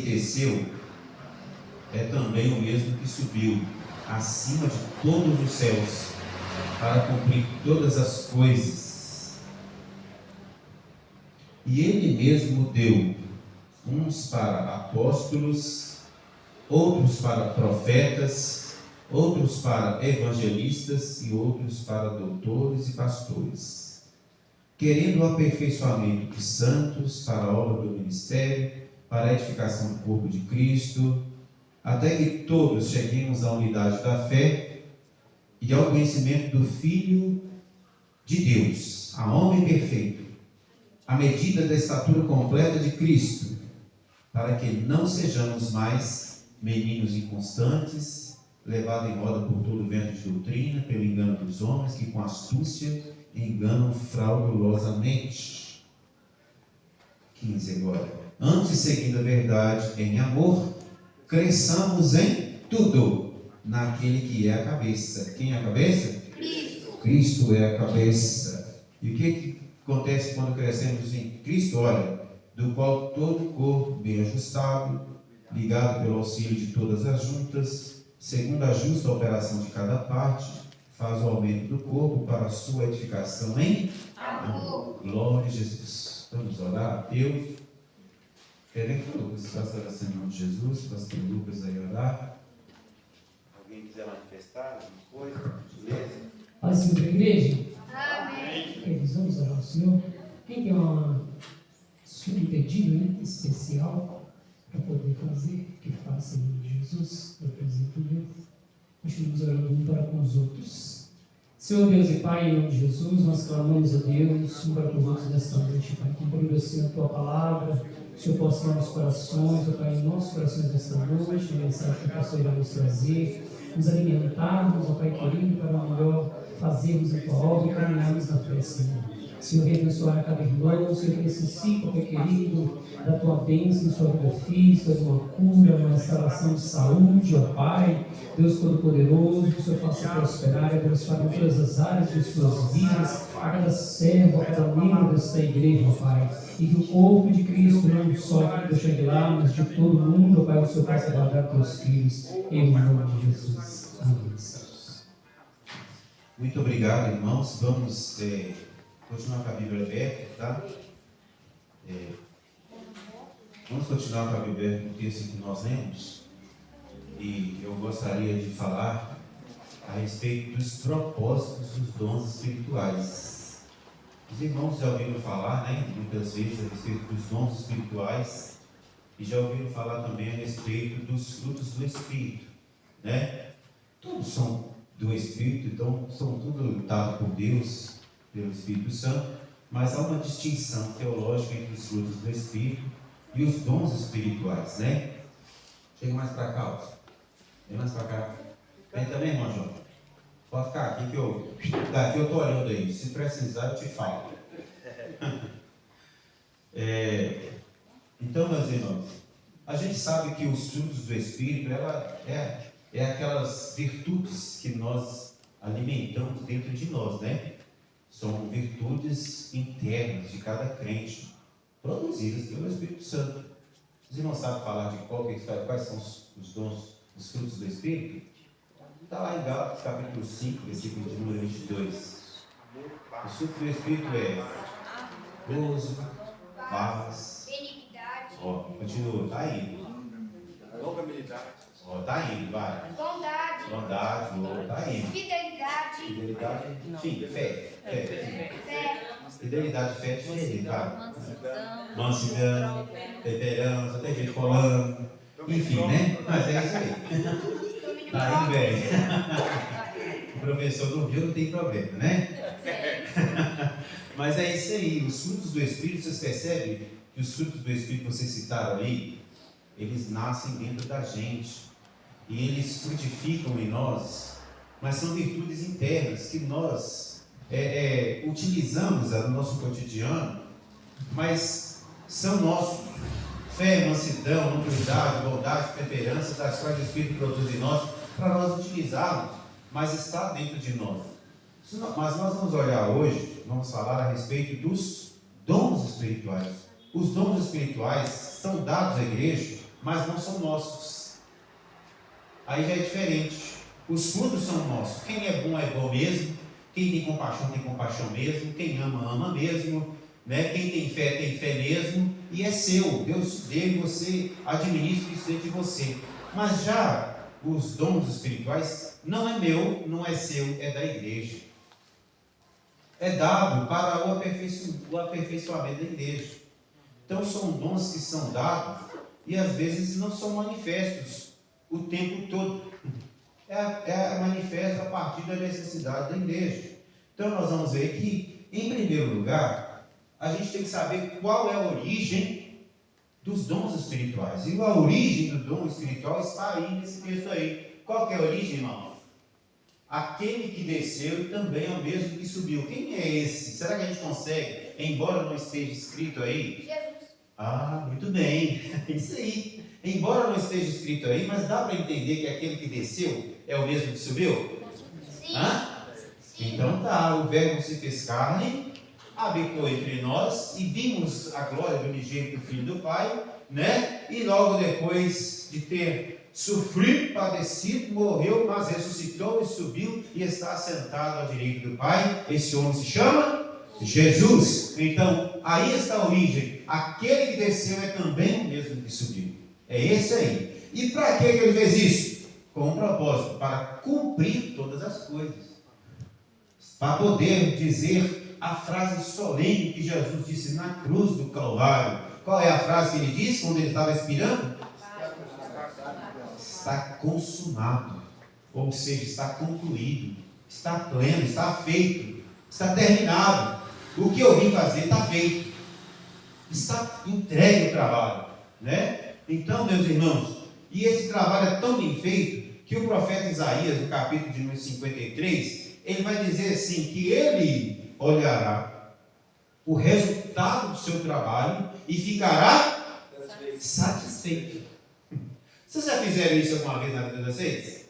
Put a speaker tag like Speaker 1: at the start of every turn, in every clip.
Speaker 1: desceu é também o mesmo que subiu acima de todos os céus para cumprir todas as coisas. E ele mesmo deu uns para apóstolos, outros para profetas, outros para evangelistas e outros para doutores e pastores, querendo o aperfeiçoamento dos santos para a obra do ministério, para a edificação do corpo de Cristo, até que todos cheguemos à unidade da fé e ao conhecimento do Filho de Deus, a homem perfeito, à medida da estatura completa de Cristo, para que não sejamos mais meninos inconstantes, levados em roda por todo vento de doutrina, pelo engano dos homens, que com astúcia enganam fraudulosamente. 15 agora. Antes, seguindo a verdade em amor, cresçamos em tudo naquele que é a cabeça. Quem é a cabeça?
Speaker 2: Cristo.
Speaker 1: Cristo é a cabeça. E o que acontece quando crescemos em Cristo? Olha, do qual todo o corpo bem ajustado, ligado pelo auxílio de todas as juntas, segundo a justa operação de cada parte, faz o aumento do corpo para a sua edificação em amor. Glória a Jesus. Vamos orar a Deus. Querem que o Lucas faça a oração em nome de Jesus? Pastor Lucas aí orar. Alguém quiser manifestar alguma coisa? Beleza?
Speaker 3: Paz e para a igreja.
Speaker 2: Amém.
Speaker 3: Queridos, vamos orar ao Senhor. Quem tem uma pedido, né, especial para poder fazer, que faça em nome de Jesus, eu apresento Deus. Continuamos orando um para com os outros. Senhor Deus e Pai, em nome de Jesus, nós clamamos a Deus, um para com os outros nesta noite, Pai, cumprindo assim a Tua palavra. O Senhor possa em nossos corações, ó Pai, em nossos corações nesta noite, a mensagem que o Pastor irá nos trazer, nos alimentarmos, ó Pai querido, para melhor fazermos a Tua obra e caminharmos na fé, Senhor. Senhor, abençoar a cada irmão, Senhor, que necessita, Pai querido, da Tua bênção em sua vida física, de uma cura, uma restauração de saúde, ó Pai, Deus Todo-Poderoso, que o Senhor faça prosperar e abençoar em todas as áreas de suas vidas, a cada servo, a cada membro desta igreja, ó Pai, e que o corpo de Cristo, não só aqui do Xangri-Lá, mas de todo o mundo, ó Pai, o Senhor faça guardar teus filhos, em nome de Jesus. Amém.
Speaker 1: Muito obrigado, irmãos. Vamos continuar com a Bíblia aberta, tá? Vamos continuar com a Bíblia aberta no texto que nós lemos. E eu gostaria de falar a respeito dos propósitos dos dons espirituais. Os irmãos já ouviram falar, né, muitas vezes a respeito dos dons espirituais e já ouviram falar também a respeito dos frutos do Espírito, né? Todos são do Espírito, então são tudo dados por Deus, pelo Espírito Santo, mas há uma distinção teológica entre os frutos do Espírito e os dons espirituais, né? Chega mais para cá, ó. Vem mais para cá. Vem também, irmão João. Pode ficar aqui que daqui eu estou olhando aí. Se precisar, eu te falo. Então, meus irmãos, a gente sabe que os frutos do Espírito é aquelas virtudes que nós alimentamos dentro de nós, né? São virtudes internas de cada crente, produzidas pelo Espírito Santo. Os irmãos sabem falar de quais são os dons, os frutos do Espírito? Está lá em Gálatas, capítulo 5, versículo de número 22. O fruto do Espírito é gozo, paz,
Speaker 2: Benignidade.
Speaker 1: ó, continua, está indo.
Speaker 4: Longanimidade.
Speaker 1: Ó, está indo, vai.
Speaker 2: Bondade.
Speaker 1: Bondade, está indo.
Speaker 2: Fidelidade.
Speaker 1: Fidelidade, sim, fé.
Speaker 2: Fé.
Speaker 1: Fidelidade, fé, vai.
Speaker 5: Mansidão,
Speaker 1: Mansidão, temperança, tem gente colando, enfim, né? Mas é isso aí. Tá indo bem. O professor não viu, não tem problema, né? Mas é isso aí. Os frutos do Espírito, vocês percebem que os frutos do Espírito que vocês citaram aí, eles nascem dentro da gente e eles frutificam em nós, mas são virtudes internas que nós utilizamos no nosso cotidiano, mas são nossos. Fé, mansidão, humildade, bondade, temperança, das quais o Espírito produz em nós, para nós utilizarmos, mas está dentro de nós. Mas nós vamos olhar hoje, vamos falar a respeito dos dons espirituais. Os dons espirituais são dados à igreja, mas não são nossos. Aí já é diferente. Os frutos são nossos. Quem é bom mesmo. Quem tem compaixão mesmo. Quem ama mesmo. Né? Quem tem fé mesmo. E é seu. Deus deu e você administra isso dentro de você. Mas já os dons espirituais não é meu, não é seu, é da igreja. É dado para o aperfeiçoamento da igreja. Então são dons que são dados e às vezes não são manifestos o tempo todo. É manifesto a partir da necessidade da igreja. Então nós vamos ver que, em primeiro lugar, a gente tem que saber qual é a origem dos dons espirituais. E a origem do dom espiritual está aí nesse texto aí. Qual que é a origem, irmão? Aquele que desceu e também é o mesmo que subiu. Quem é esse? Será que a gente consegue, embora não esteja escrito aí?
Speaker 2: Jesus.
Speaker 1: Ah, muito bem. Isso aí. Embora não esteja escrito aí, mas dá para entender que aquele que desceu é o mesmo que subiu?
Speaker 2: Sim.
Speaker 1: Hã?
Speaker 2: Sim.
Speaker 1: Então tá, o verbo se fez carne, habitou entre nós e vimos a glória do unigênito Filho do Pai, né? E logo depois de ter sofrido, padecido, morreu, mas ressuscitou e subiu e está assentado à direita do Pai. Esse homem se chama Jesus. Então, aí está a origem. Aquele que desceu é também o mesmo que subiu. É esse aí. E para que ele fez isso? Com um propósito, para cumprir todas as coisas. Para poder dizer a frase solene que Jesus disse na cruz do Calvário. Qual é a frase que ele disse quando ele estava expirando? Está consumado. Ou seja, está concluído, está pleno, está feito, está terminado. O que eu vim fazer está feito. Está entregue o trabalho, né? Então, meus irmãos, e esse trabalho é tão bem feito que o profeta Isaías, no capítulo de número 53, ele vai dizer assim, que ele olhará o resultado do seu trabalho e ficará satisfeito. Vocês já fizeram isso alguma vez na vida de vocês?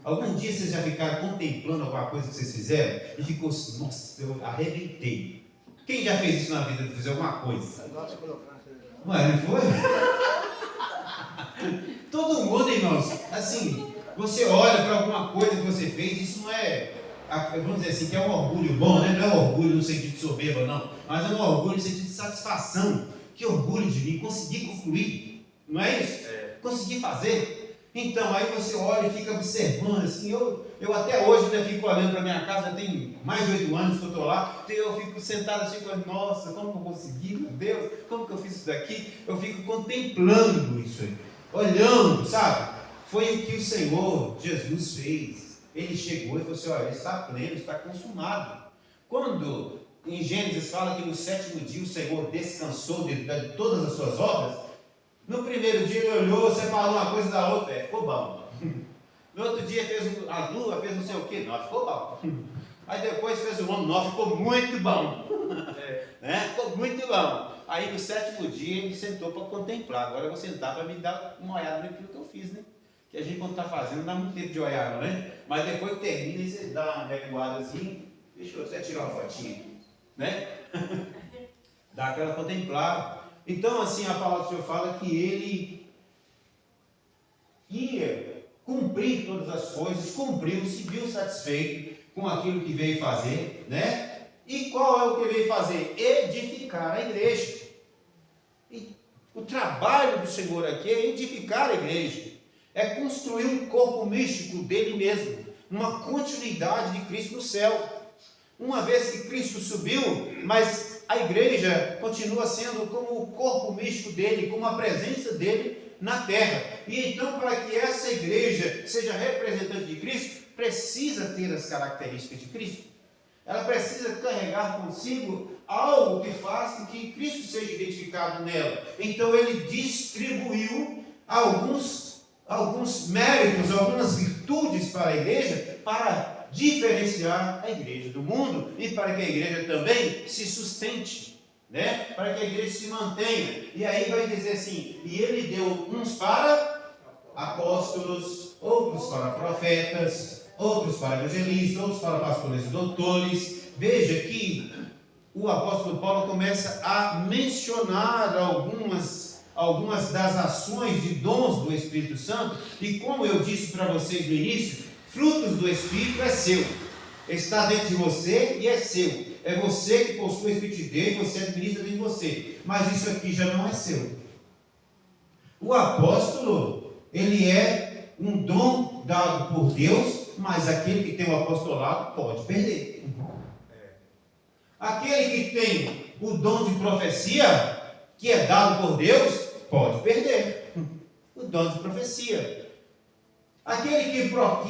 Speaker 1: Algum dia vocês já ficaram contemplando alguma coisa que vocês fizeram e ficou assim, nossa, eu arrebentei. Quem já fez isso na vida de fazer alguma coisa? Não foi? Todo mundo, irmãos, assim, você olha para alguma coisa que você fez, isso não é, vamos dizer assim, que é um orgulho bom, né? Não é orgulho no sentido de soberba, não, mas é um orgulho no sentido de satisfação. Que orgulho de mim, consegui concluir, não é isso? Consegui fazer. Então, aí você olha e fica observando, assim, eu até hoje ainda fico olhando para minha casa, tem mais de 8 anos que eu estou lá, então eu fico sentado assim, nossa, como que eu consegui, meu Deus, como que eu fiz isso daqui? Eu fico contemplando isso aí, olhando, sabe? Foi o que o Senhor Jesus fez. Ele chegou e falou assim, olha, está pleno, está consumado. Quando em Gênesis fala que no 7º dia o Senhor descansou de todas as suas obras, no primeiro dia ele olhou, separou uma coisa da outra, ficou bom. No outro dia fez a lua, fez não sei o que, não, ficou bom. Aí depois fez o homem, não, ficou muito bom. Né? Ficou muito bom. Aí no 7º dia ele sentou para contemplar. Agora eu vou sentar para me dar uma olhada naquilo que eu fiz, né? Que a gente quando está fazendo não dá muito tempo de olhar, não é? Mas depois que termina e você dá uma recuada assim, deixa eu até tirar uma fotinha aqui, né? Dá aquela contemplada. Então, assim, a palavra do Senhor fala que ele ia cumprir todas as coisas, cumpriu, se viu satisfeito com aquilo que veio fazer, né? E qual é o que veio fazer? Edificar a igreja. E o trabalho do Senhor aqui é edificar a igreja, é construir um corpo místico dele mesmo, uma continuidade de Cristo no céu. Uma vez que Cristo subiu, mas a igreja continua sendo como o corpo místico dele, como a presença dele na terra. E então, para que essa igreja seja representante de Cristo, precisa ter as características de Cristo. Ela precisa carregar consigo algo que faça com que Cristo seja identificado nela. Então, ele distribuiu alguns méritos, algumas virtudes para a igreja, para diferenciar a igreja do mundo e para que a igreja também se sustente, né? Para que a igreja se mantenha. E aí vai dizer assim, e ele deu uns para apóstolos, outros para profetas, outros para evangelistas, outros para pastores e doutores. Veja que o apóstolo Paulo começa a mencionar algumas das ações de dons do Espírito Santo, e como eu disse para vocês no início, frutos do Espírito é seu, está dentro de você e é seu, é você que possui o Espírito de Deus, você administra dentro de você, mas isso aqui já não é seu. O apóstolo, ele é um dom dado por Deus, mas aquele que tem o apostolado pode perder. Aquele que tem o dom de profecia, que é dado por Deus, pode perder o dom de profecia. Aquele que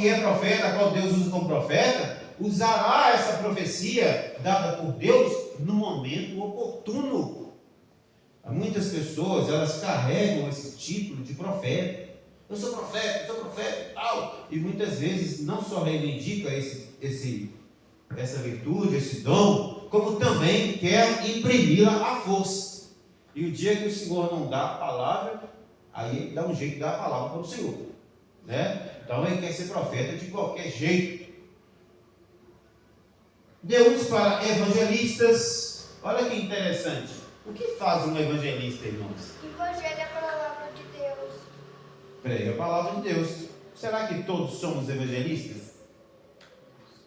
Speaker 1: é profeta, qual Deus usa como profeta, usará essa profecia dada por Deus no momento oportuno. Muitas pessoas, elas carregam esse título de profeta. Eu sou profeta e tal. E muitas vezes não só reivindica essa virtude, esse dom, como também quer imprimir-la à força. E o dia que o Senhor não dá a palavra, aí ele dá um jeito de dar a palavra para o Senhor, né? Então ele quer ser profeta de qualquer jeito. Deu-nos para evangelistas. Olha que interessante. O que faz um evangelista, irmãos?
Speaker 2: Evangelho é a palavra de Deus.
Speaker 1: Prega a palavra de Deus. Será que todos somos evangelistas?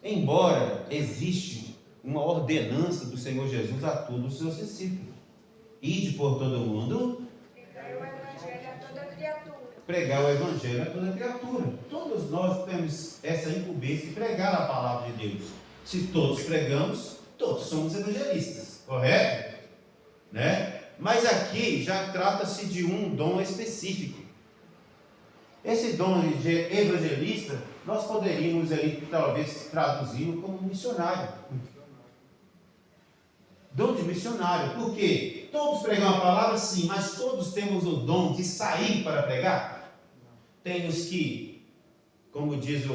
Speaker 1: Embora existe uma ordenança do Senhor Jesus a todos os seus discípulos. Ide por todo o mundo.
Speaker 2: Pregar o evangelho a toda criatura.
Speaker 1: Pregar o evangelho a toda criatura. Todos nós temos essa incumbência de pregar a palavra de Deus. Se todos pregamos, todos somos evangelistas, correto? Né? Mas aqui já trata-se de um dom específico. Esse dom de evangelista, nós poderíamos ali talvez traduzi-lo como missionário. Dom de missionário, por quê? Todos pregam a palavra, sim, mas todos temos o dom de sair para pregar? Tem os que, como diz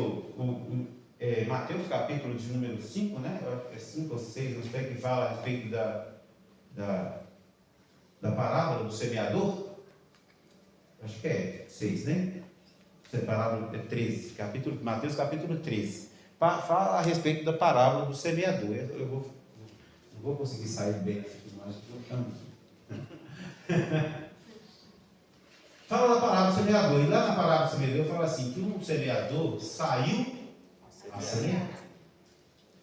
Speaker 1: Mateus capítulo de número 5, né? Eu acho que é 5 ou 6, não sei, que fala a respeito da parábola do semeador. Acho que é 6, né? Essa parábola é 13, Mateus capítulo 13. Fala a respeito da parábola do semeador. Eu não vou conseguir sair bem dessa filmagem, fala da parábola do semeador. E lá na parábola do semeador fala assim, que um semeador saiu a semear.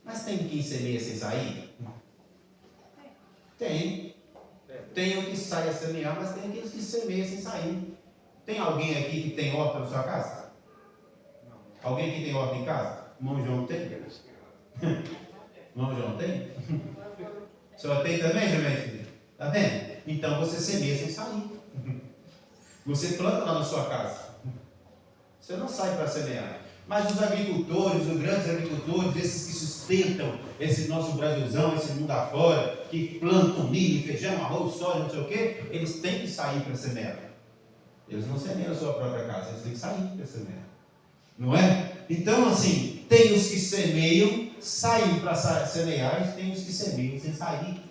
Speaker 1: Mas tem quem semeia sem sair? Tem. Tem o que sai a semear, mas tem aqueles que semeiam sem sair. Tem alguém aqui que tem horta na sua casa? Não. Alguém aqui tem horta em casa? Irmão João tem? Irmão João tem? O senhor tem também, Jamete? Está vendo? Então você semeia sem sair. Você planta lá na sua casa. Você não sai para semear. Mas os agricultores, os grandes agricultores, esses que sustentam esse nosso Brasilzão, esse mundo afora, que plantam milho, feijão, arroz, soja, não sei o quê, eles têm que sair para semear. Eles não semeiam a sua própria casa, eles têm que sair para semear. Não é? Então, assim, tem os que semeiam, saem para semear, e tem os que semeiam sem sair.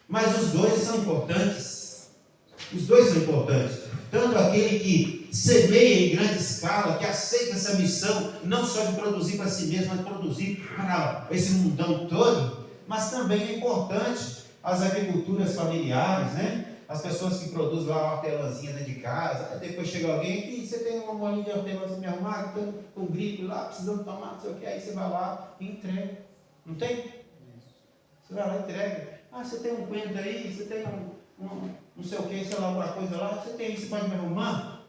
Speaker 1: Mas os dois são importantes. Os dois são importantes. Tanto aquele que semeia em grande escala, que aceita essa missão, não só de produzir para si mesmo, mas produzir para esse mundão todo, mas também é importante as agriculturas familiares, né? As pessoas que produzem lá uma hortelãzinha dentro de casa, depois chega alguém aqui, você tem uma molinha de hortelã me arrumar, com gripe lá, precisando tomar, não sei o que, aí você vai lá e entrega. Não tem? Você vai lá e entrega. Ah, você tem um coentro aí, você tem não sei o que, sei lá, alguma coisa lá, você tem, você pode me arrumar?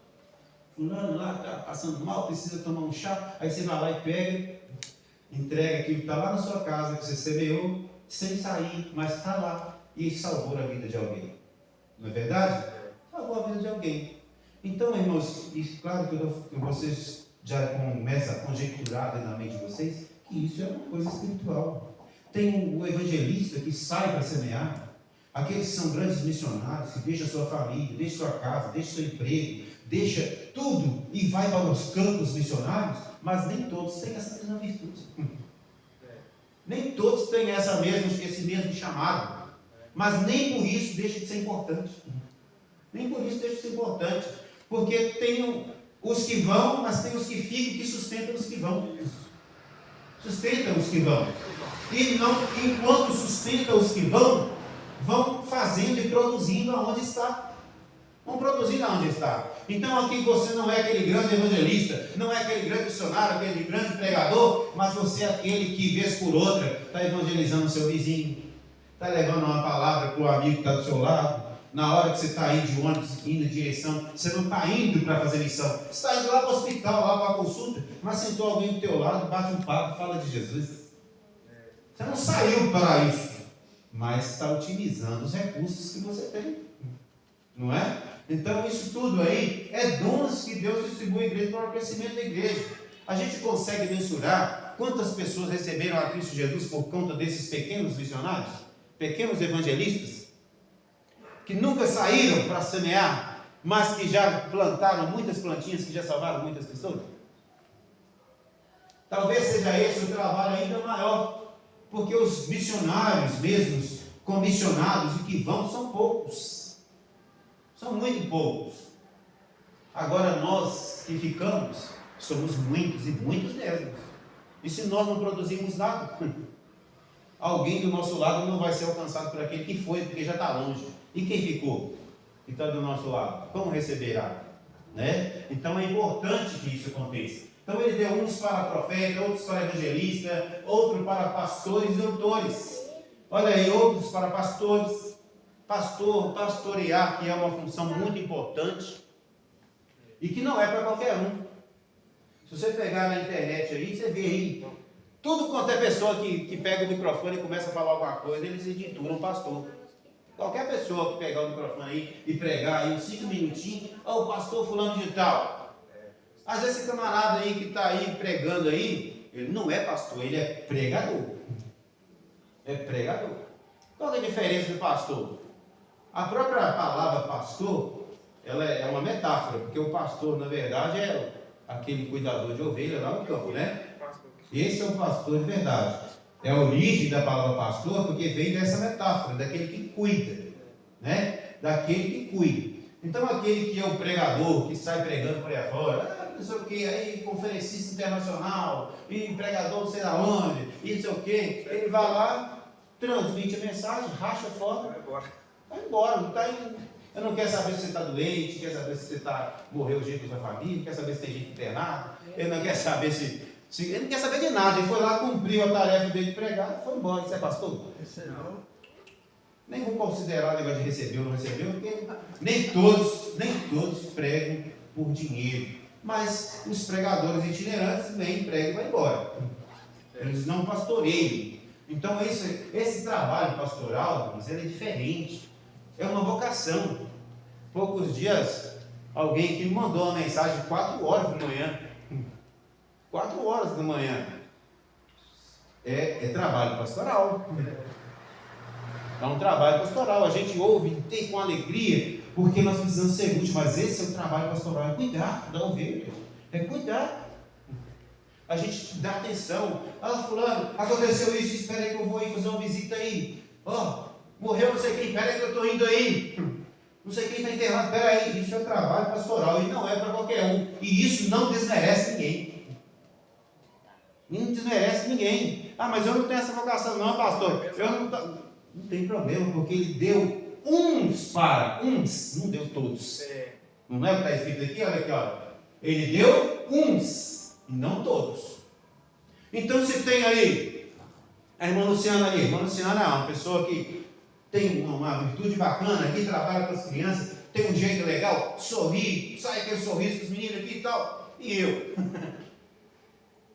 Speaker 1: Fulano lá está passando mal, precisa tomar um chá, aí você vai lá e pega, entrega aquilo que está lá na sua casa, que você semeou, sem sair, mas está lá e salvou a vida de alguém. Não é verdade? Salvou a vida de alguém. Então, irmãos, claro que vocês já começam a conjecturar na mente de vocês que isso é uma coisa espiritual. Tem o evangelista que sai para semear, aqueles que são grandes missionários, que deixam sua família, deixam sua casa, deixam seu emprego, deixa tudo e vai para os campos missionários, mas nem todos têm essa mesma virtude. Nem todos têm esse mesmo chamado. Mas nem por isso deixa de ser importante. Nem por isso deixa de ser importante. Porque tem os que vão, mas tem os que ficam, que sustentam os que vão. Sustentam os que vão. E não, enquanto sustentam os que vão fazendo e produzindo aonde está. Vão produzir lá onde está. Então aqui você não é aquele grande evangelista, não é aquele grande missionário, aquele grande pregador, mas você é aquele que, vez por outra, está evangelizando o seu vizinho, está levando uma palavra para o amigo que está do seu lado. Na hora que você está indo de ônibus, indo em direção, você não está indo para fazer missão, você está indo lá para o hospital, lá para a consulta, mas sentou alguém do teu lado, bate um papo, fala de Jesus. Você não saiu para isso, mas está utilizando os recursos que você tem, não é? Então isso tudo aí é dons que Deus distribui à igreja para o crescimento da igreja. A gente consegue mensurar quantas pessoas receberam a Cristo Jesus por conta desses pequenos missionários, pequenos evangelistas, que nunca saíram para semear, mas que já plantaram muitas plantinhas, que já salvaram muitas pessoas? Talvez seja esse o trabalho ainda maior, porque os missionários mesmos, comissionados e que vão, são poucos. São muito poucos. Agora nós que ficamos, somos muitos e muitos mesmo. E se nós não produzimos nada, alguém do nosso lado não vai ser alcançado por aquele que foi, porque já está longe. E quem ficou? Que está do nosso lado? Como receberá? Né? Então é importante que isso aconteça. Então ele deu uns para profeta, outros para evangelista, outros para pastores e doutores. Olha aí, outros para pastores. Pastorear, que é uma função muito importante e que não é para qualquer um. Se você pegar na internet aí, você vê aí, tudo quanto é pessoa que pega o microfone e começa a falar alguma coisa, eles intitulam pastor. Qualquer pessoa que pegar o microfone aí e pregar aí uns 5 minutinhos, o pastor fulano de tal. Às vezes esse camarada aí que está aí pregando aí, ele não é pastor, ele é pregador. É pregador. Qual é a diferença do pastor? A própria palavra pastor, ela é uma metáfora, porque o pastor, na verdade, é aquele cuidador de ovelha lá no campo, né? Esse é o pastor de verdade. É a origem da palavra pastor, porque vem dessa metáfora, daquele que cuida, né? Daquele que cuida. Então, aquele que é o pregador, que sai pregando por aí fora, não sei o que, aí conferencista internacional, e pregador não sei aonde, e não sei o que, ele vai lá, transmite a mensagem, racha fora. Vai embora, não está indo. Eu não quero saber se você está doente, quer saber se você morreu gente da sua família, quer saber se tem gente internada, ele não quer saber ele não quer saber de nada, ele foi lá, cumpriu a tarefa dele de pregar, foi embora. Você é pastor? Nem vou considerar o negócio de receber ou não receber, porque nem todos pregam por dinheiro, mas os pregadores itinerantes vêm, pregam e vão embora. Eles não pastoreiam. Então esse trabalho pastoral, mas ele é diferente. É uma vocação. Poucos dias, alguém que me mandou uma mensagem 4 horas da manhã. 4 horas da manhã. É trabalho pastoral. É um trabalho pastoral. A gente ouve e tem com alegria, porque nós precisamos ser úteis, mas esse é o trabalho pastoral. É cuidar da ovelha. É cuidar. A gente dá atenção. Fulano, aconteceu isso, espera aí que eu vou aí fazer uma visita aí. Morreu não sei quem, espera aí que eu estou indo aí. Não sei quem está enterrado, espera aí. Isso é trabalho pastoral e não é para qualquer um. E isso não desmerece ninguém. Não desmerece ninguém. Mas eu não tenho essa vocação não, pastor. Não tem problema, porque ele deu uns para uns, não deu todos. Não é o que está escrito aqui? Olha aqui, olha. Ele deu uns, e não todos. Então se tem ali a irmã Luciana ali. A irmã Luciana é uma pessoa que tem uma virtude bacana, que trabalha com as crianças, tem um jeito legal, sorri, sai aquele sorriso com os meninos aqui e tal. E eu?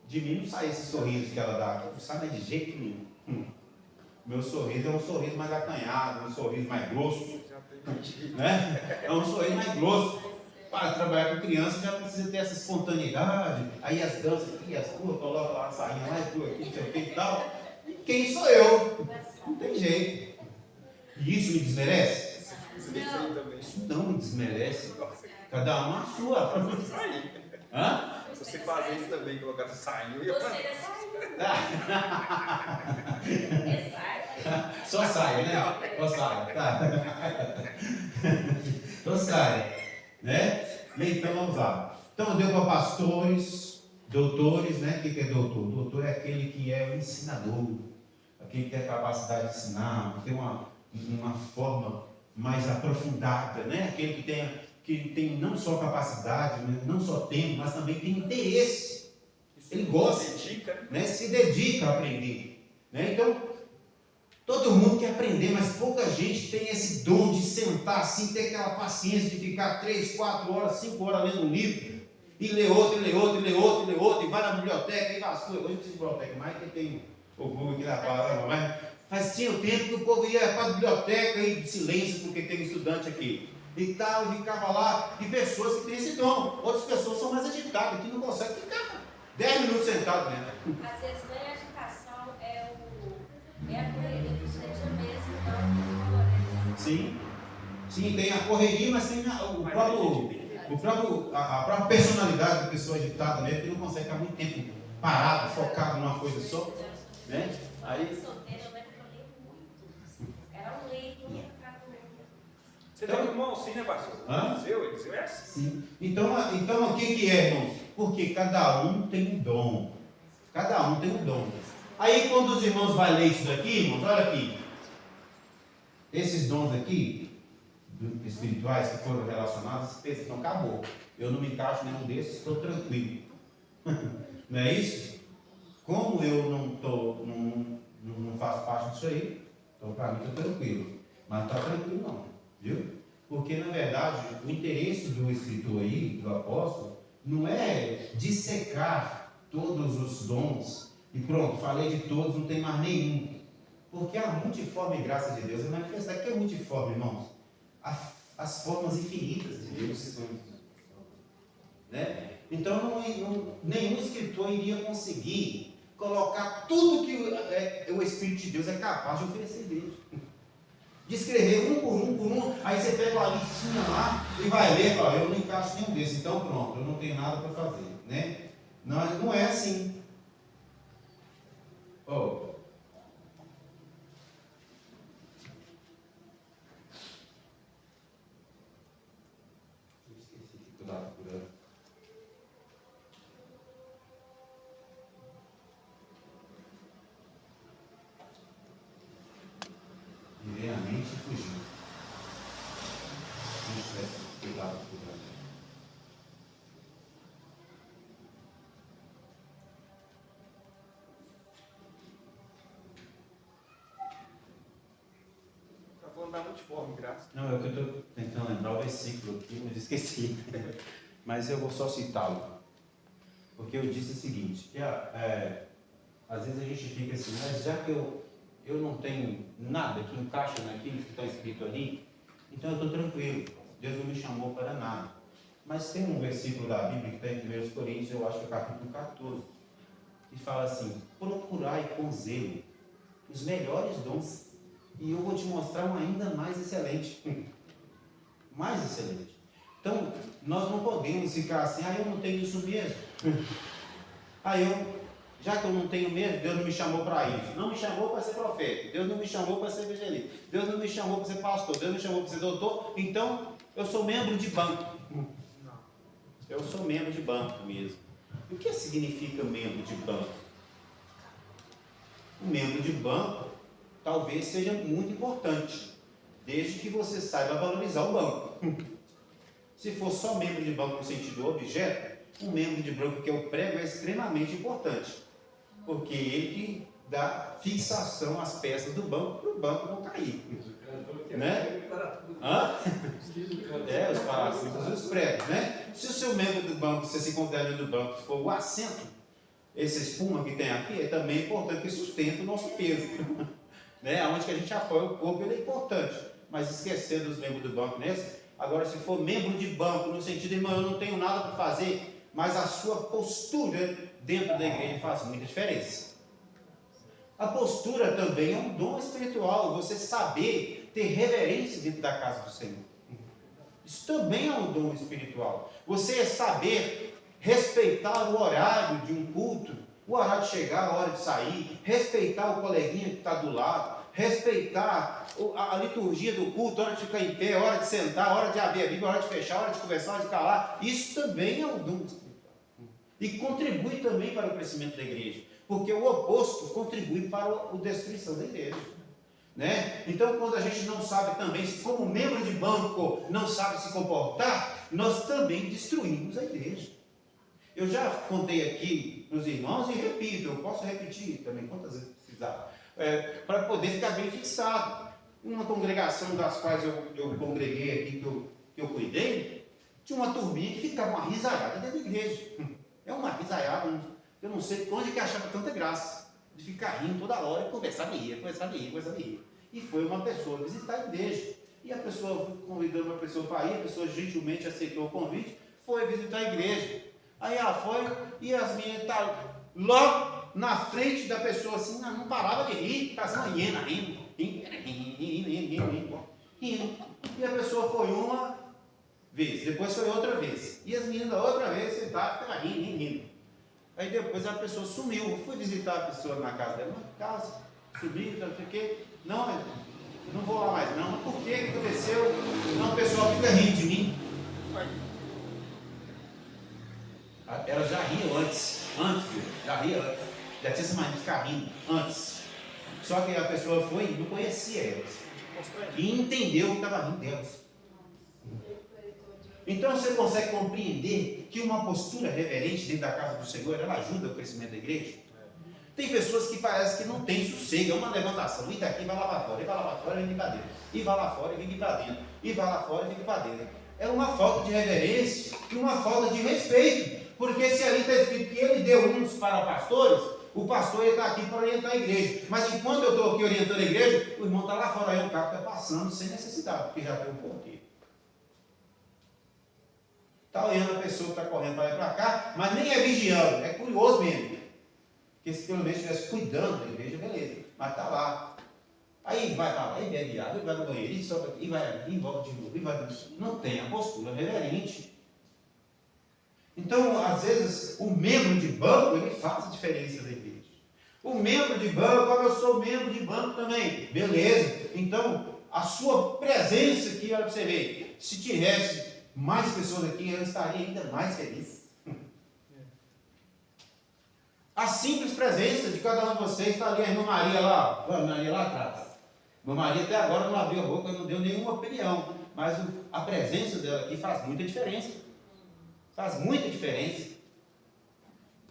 Speaker 1: De mim não sai esse sorriso que ela dá, não sai mais de jeito nenhum. Meu sorriso é um sorriso mais acanhado, um sorriso mais grosso. Né? É um sorriso mais grosso. Para trabalhar com criança já precisa ter essa espontaneidade. Aí as danças aqui, as curvas, coloca lá a sainha lá, e tu aqui, não sei o que e tal. Quem sou eu? Não tem jeito. E isso me desmerece? Isso não me desmerece. Cada um a sua. Hã?
Speaker 4: Se você fazer isso também, colocar sainha, eu ia fazer.
Speaker 1: Só sai, né? Só sai. Tá. Só sai. Né? Então vamos lá. Então deu para pastores, doutores, né? O que é doutor? Doutor é aquele que é o ensinador, aquele que tem a capacidade de ensinar, que tem uma forma mais aprofundada, né? Aquele que tem não só capacidade, não só tempo, mas também tem interesse. Ele gosta, né? Se dedica a aprender, né? Então, todo mundo quer aprender, mas pouca gente tem esse dom de sentar assim, ter aquela paciência de ficar 3, 4 horas, 5 horas lendo um livro, e ler outro, e vai na biblioteca, e vasculha. Hoje não precisa de biblioteca mais, que tem o Google aqui na palavra, mas tinha o tempo que o povo ia para a biblioteca e silêncio, porque tem um estudante aqui. E tal, e ficava lá, e pessoas que têm esse dom. Outras pessoas são mais agitadas, que não conseguem ficar 10 minutos sentados, né?
Speaker 5: Às vezes nem a agitação é a correria do dia a dia mesmo, não.
Speaker 1: Sim, tem a correria, mas tem a própria personalidade da pessoa agitada mesmo, que não consegue ficar muito tempo parado, focado numa coisa só, né? Aí...
Speaker 5: Era um livro para
Speaker 4: Você tem um irmão assim, né, pastor?
Speaker 1: Hã?
Speaker 4: Seu é assim.
Speaker 1: Sim. Então o que é, irmãos? Porque cada um tem um dom. Cada um tem um dom. Aí quando os irmãos vão ler isso daqui, irmãos, olha aqui. Esses dons aqui, espirituais que foram relacionados, você pensa, então acabou. Eu não me encaixo em nenhum desses, estou tranquilo. Não é isso? Como eu não faço parte disso aí, então para mim estou tranquilo. Mas não está tranquilo não, viu? Porque na verdade o interesse do escritor aí, do apóstolo, não é dissecar todos os dons e pronto, falei de todos, não tem mais nenhum. Porque a multiforme graça de Deus é manifestar. O que é multiforme, irmãos? As formas infinitas de Deus. Né? Então nenhum escritor iria conseguir colocar tudo que o Espírito de Deus é capaz de oferecer dele. De escrever um por um, aí você pega uma listinha lá e vai ler e fala, eu não encaixo nenhum desses, então pronto, eu não tenho nada para fazer. Né? Não é assim. Oh. Me veio à mente e fugiu. Se não tivesse cuidado por ela.
Speaker 4: Está falando da multiforme graça.
Speaker 1: Não, é que eu estou tentando lembrar o versículo aqui, mas esqueci. Mas eu vou só citá-lo. Porque eu disse o seguinte, que às vezes a gente fica assim, mas já que eu não tenho nada que encaixa naquilo que está escrito ali, então eu estou tranquilo. Deus não me chamou para nada. Mas tem um versículo da Bíblia que está em 1 Coríntios, eu acho que é o capítulo 14, que fala assim, procurai com zelo os melhores dons, e eu vou te mostrar um ainda mais excelente. Mais excelente. Então, nós não podemos ficar assim, eu não tenho isso mesmo. Já que eu não tenho mesmo, Deus não me chamou para isso. Não me chamou para ser profeta. Deus não me chamou para ser evangelista. Deus não me chamou para ser pastor. Deus não me chamou para ser doutor. Então, eu sou membro de banco. Eu sou membro de banco mesmo. E o que significa membro de banco? Um membro de banco talvez seja muito importante, desde que você saiba valorizar o banco. Se for só membro de banco no sentido objeto, um membro de banco que é o prego é extremamente importante, porque ele que dá fixação às peças do banco para o banco não cair. Né? Os parafusos e os pregos. Né? Se o seu membro do banco, você se considera membro do banco, for o assento, essa espuma que tem aqui é também importante, que sustenta o nosso peso. Né? Onde que a gente apoia o corpo, ele é importante. Mas esquecendo os membros do banco nesse, agora se for membro de banco, no sentido, irmão, eu não tenho nada para fazer, mas a sua postura dentro da igreja faz muita diferença. A postura também é um dom espiritual, você saber ter reverência dentro da casa do Senhor. Isso também é um dom espiritual. Você saber respeitar o horário de um culto, o horário de chegar, a hora de sair, respeitar o coleguinha que está do lado, respeitar a liturgia do culto, a hora de ficar em pé, a hora de sentar, a hora de abrir a Bíblia, a hora de fechar, a hora de conversar, a hora de calar. Isso também é um dom espiritual. E contribui também para o crescimento da igreja, porque o oposto contribui para a destruição da igreja.
Speaker 6: né? Então, quando a gente não sabe também, como membro de banco, não sabe se comportar, nós também destruímos a igreja. Eu já contei aqui para os irmãos e repito, eu posso repetir também quantas vezes precisar, para poder ficar bem fixado. Uma congregação das quais eu congreguei aqui, que eu cuidei, tinha uma turminha que ficava uma risaiada dentro da igreja. É uma risaiada, eu não sei onde que achava tanta graça, de ficar rindo toda hora e conversar de rir. E foi uma pessoa visitar a igreja. E a pessoa convidou uma pessoa para ir, a pessoa gentilmente aceitou o convite, foi visitar a igreja. Aí ela foi e as meninas estavam logo na frente da pessoa assim, não parava de rir, estava uma hiena rindo. E a pessoa foi uma vez, depois foi outra vez. E as meninas outra vez sentaram, ficavam rindo. Aí depois a pessoa sumiu. Eu fui visitar a pessoa na casa dela, subi, não sei o quê. Não vou lá mais não. Por que aconteceu? Não, o pessoal fica rindo de mim. Ela já ria antes, já ria antes. Já tinha essa mania de ficar rindo antes. Só que a pessoa foi e não conhecia elas. E entendeu que estava rindo delas. Então você consegue compreender que uma postura reverente dentro da casa do Senhor, ela ajuda o crescimento da igreja? Tem pessoas que parece que não tem sossego, é uma levantação. E daqui vai lá para fora, e vai lá para fora e vem para dentro. E vai lá fora e vem para dentro. E vai lá fora e vem para dentro. É uma falta de reverência e uma falta de respeito. Porque se ali está escrito que ele deu uns para pastores, o pastor está aqui para orientar a igreja. Mas enquanto eu estou aqui orientando a igreja, o irmão está lá fora, aí o carro está passando sem necessidade, porque já tem um porteiro. Está olhando a pessoa que está correndo para lá e para cá, mas nem é vigiando, é curioso mesmo. Porque se pelo menos estivesse cuidando da igreja, beleza, mas está lá. Aí vai para lá, e bebe água, e vai no banheiro, e sobe aqui, e vai ali, e volta de novo, e vai. Não tem a postura reverente. Então, às vezes, o membro de banco, ele faz a diferença da igreja. O membro de banco, eu sou membro de banco também, beleza. Então, a sua presença aqui, olha para você ver, se tivesse mais pessoas aqui, eu estaria ainda mais feliz. A simples presença de cada um de vocês, está ali a irmã Maria lá, a irmã Maria lá atrás. A irmã Maria até agora não abriu a boca, não deu nenhuma opinião, mas a presença dela aqui faz muita diferença. Faz muita diferença.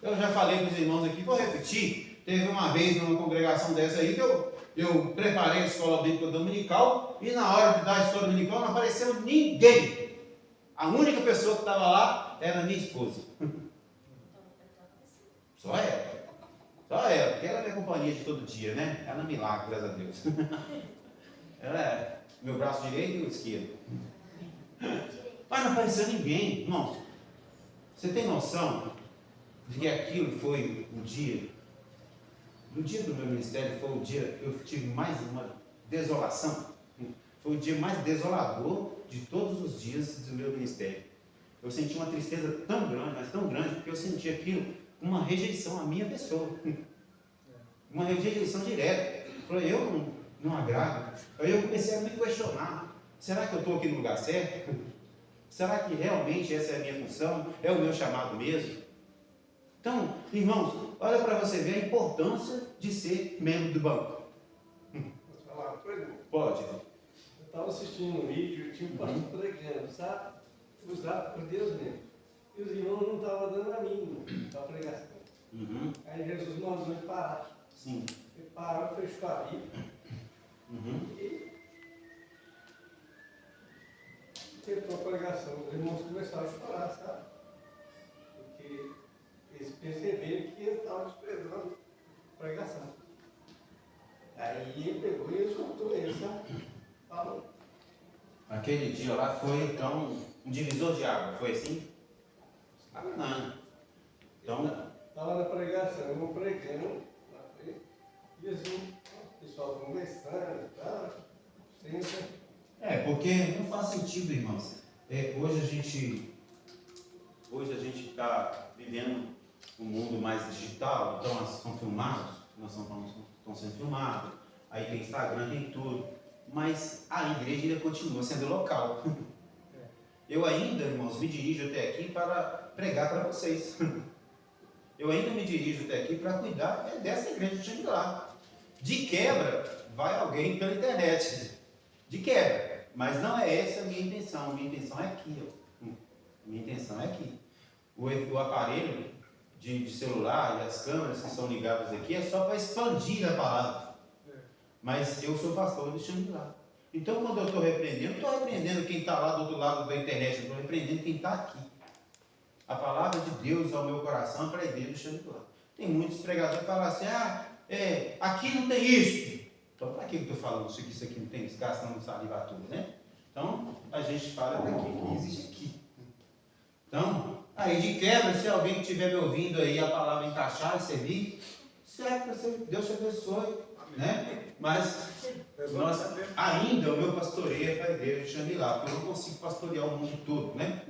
Speaker 6: Eu já falei para os irmãos aqui, vou repetir. Teve uma vez numa congregação dessa aí que eu preparei a escola bíblica dominical e na hora de dar a escola dominical não apareceu ninguém. A única pessoa que estava lá era a minha esposa. Só ela, porque ela é minha companhia de todo dia, né? Ela é um milagre, graças a Deus. Ela é meu braço direito e o esquerdo. Mas não apareceu ninguém, irmãos. Você tem noção de que aquilo foi o dia do meu ministério, foi o dia que eu tive mais uma desolação. Foi o dia mais desolador de todos os dias do meu ministério. Eu senti uma tristeza tão grande, mas tão grande, porque eu senti aquilo, uma rejeição à minha pessoa. Uma rejeição direta. Eu falei, eu não agrado. Aí eu comecei a me questionar. Será que eu estou aqui no lugar certo? Será que realmente essa é a minha função? É o meu chamado mesmo? Então, irmãos, olha para você ver a importância de ser membro do banco.
Speaker 7: Posso falar uma coisa?
Speaker 6: Pode.
Speaker 7: Eu estava assistindo um vídeo, tinha um pastor pregando, sabe? Usado por Deus mesmo. E os irmãos não estavam dando a mínima para a pregação. Aí Jesus mandou ele parar.
Speaker 6: Sim.
Speaker 7: Ele parou, fechou a Bíblia. E tentou a pregação. Os irmãos começaram a chorar, sabe? Porque eles perceberam que ele estava desprezando a pregação. Aí ele pegou e exortou ele, sabe? Falou.
Speaker 6: Aquele dia lá foi, então, um divisor de água, foi assim? Não. Então,
Speaker 7: estava na pregação, eu não pregando, e assim, o pessoal conversando e tal,
Speaker 6: porque não faz sentido, irmãos. Hoje a gente está vivendo um mundo mais digital, então nós estamos filmados, estão sendo filmados, aí tem Instagram, tem tudo, mas a igreja ainda continua sendo local. Eu ainda, irmãos, me dirijo até aqui para pregar para vocês. Eu ainda me dirijo até aqui para cuidar dessa igreja de lá. De quebra, vai alguém pela internet. De quebra. Mas não é essa a minha intenção. A minha intenção é aqui. Ó. Minha intenção é aqui. O aparelho de celular e as câmeras que são ligadas aqui é só para expandir a palavra. Mas eu sou pastor de Xangri-Lá. Então, quando eu estou repreendendo, não estou repreendendo quem está lá do outro lado da internet, eu estou repreendendo quem está aqui. A palavra de Deus ao meu coração para a igreja do Xangri-Lá. Tem muitos pregadores que falam assim, aqui não tem isso. Então, para que eu estou falando isso aqui? Isso aqui não tem isso, gastando saliva tudo, né? Então, a gente fala daquilo que existe aqui. Então, aí de quebra, se alguém estiver me ouvindo aí, a palavra encaixar e servir, certo, Deus te abençoe, né? Mas, ainda o meu pastoreio é para a igreja de Xangri-Lá, porque eu não consigo pastorear o mundo todo, né?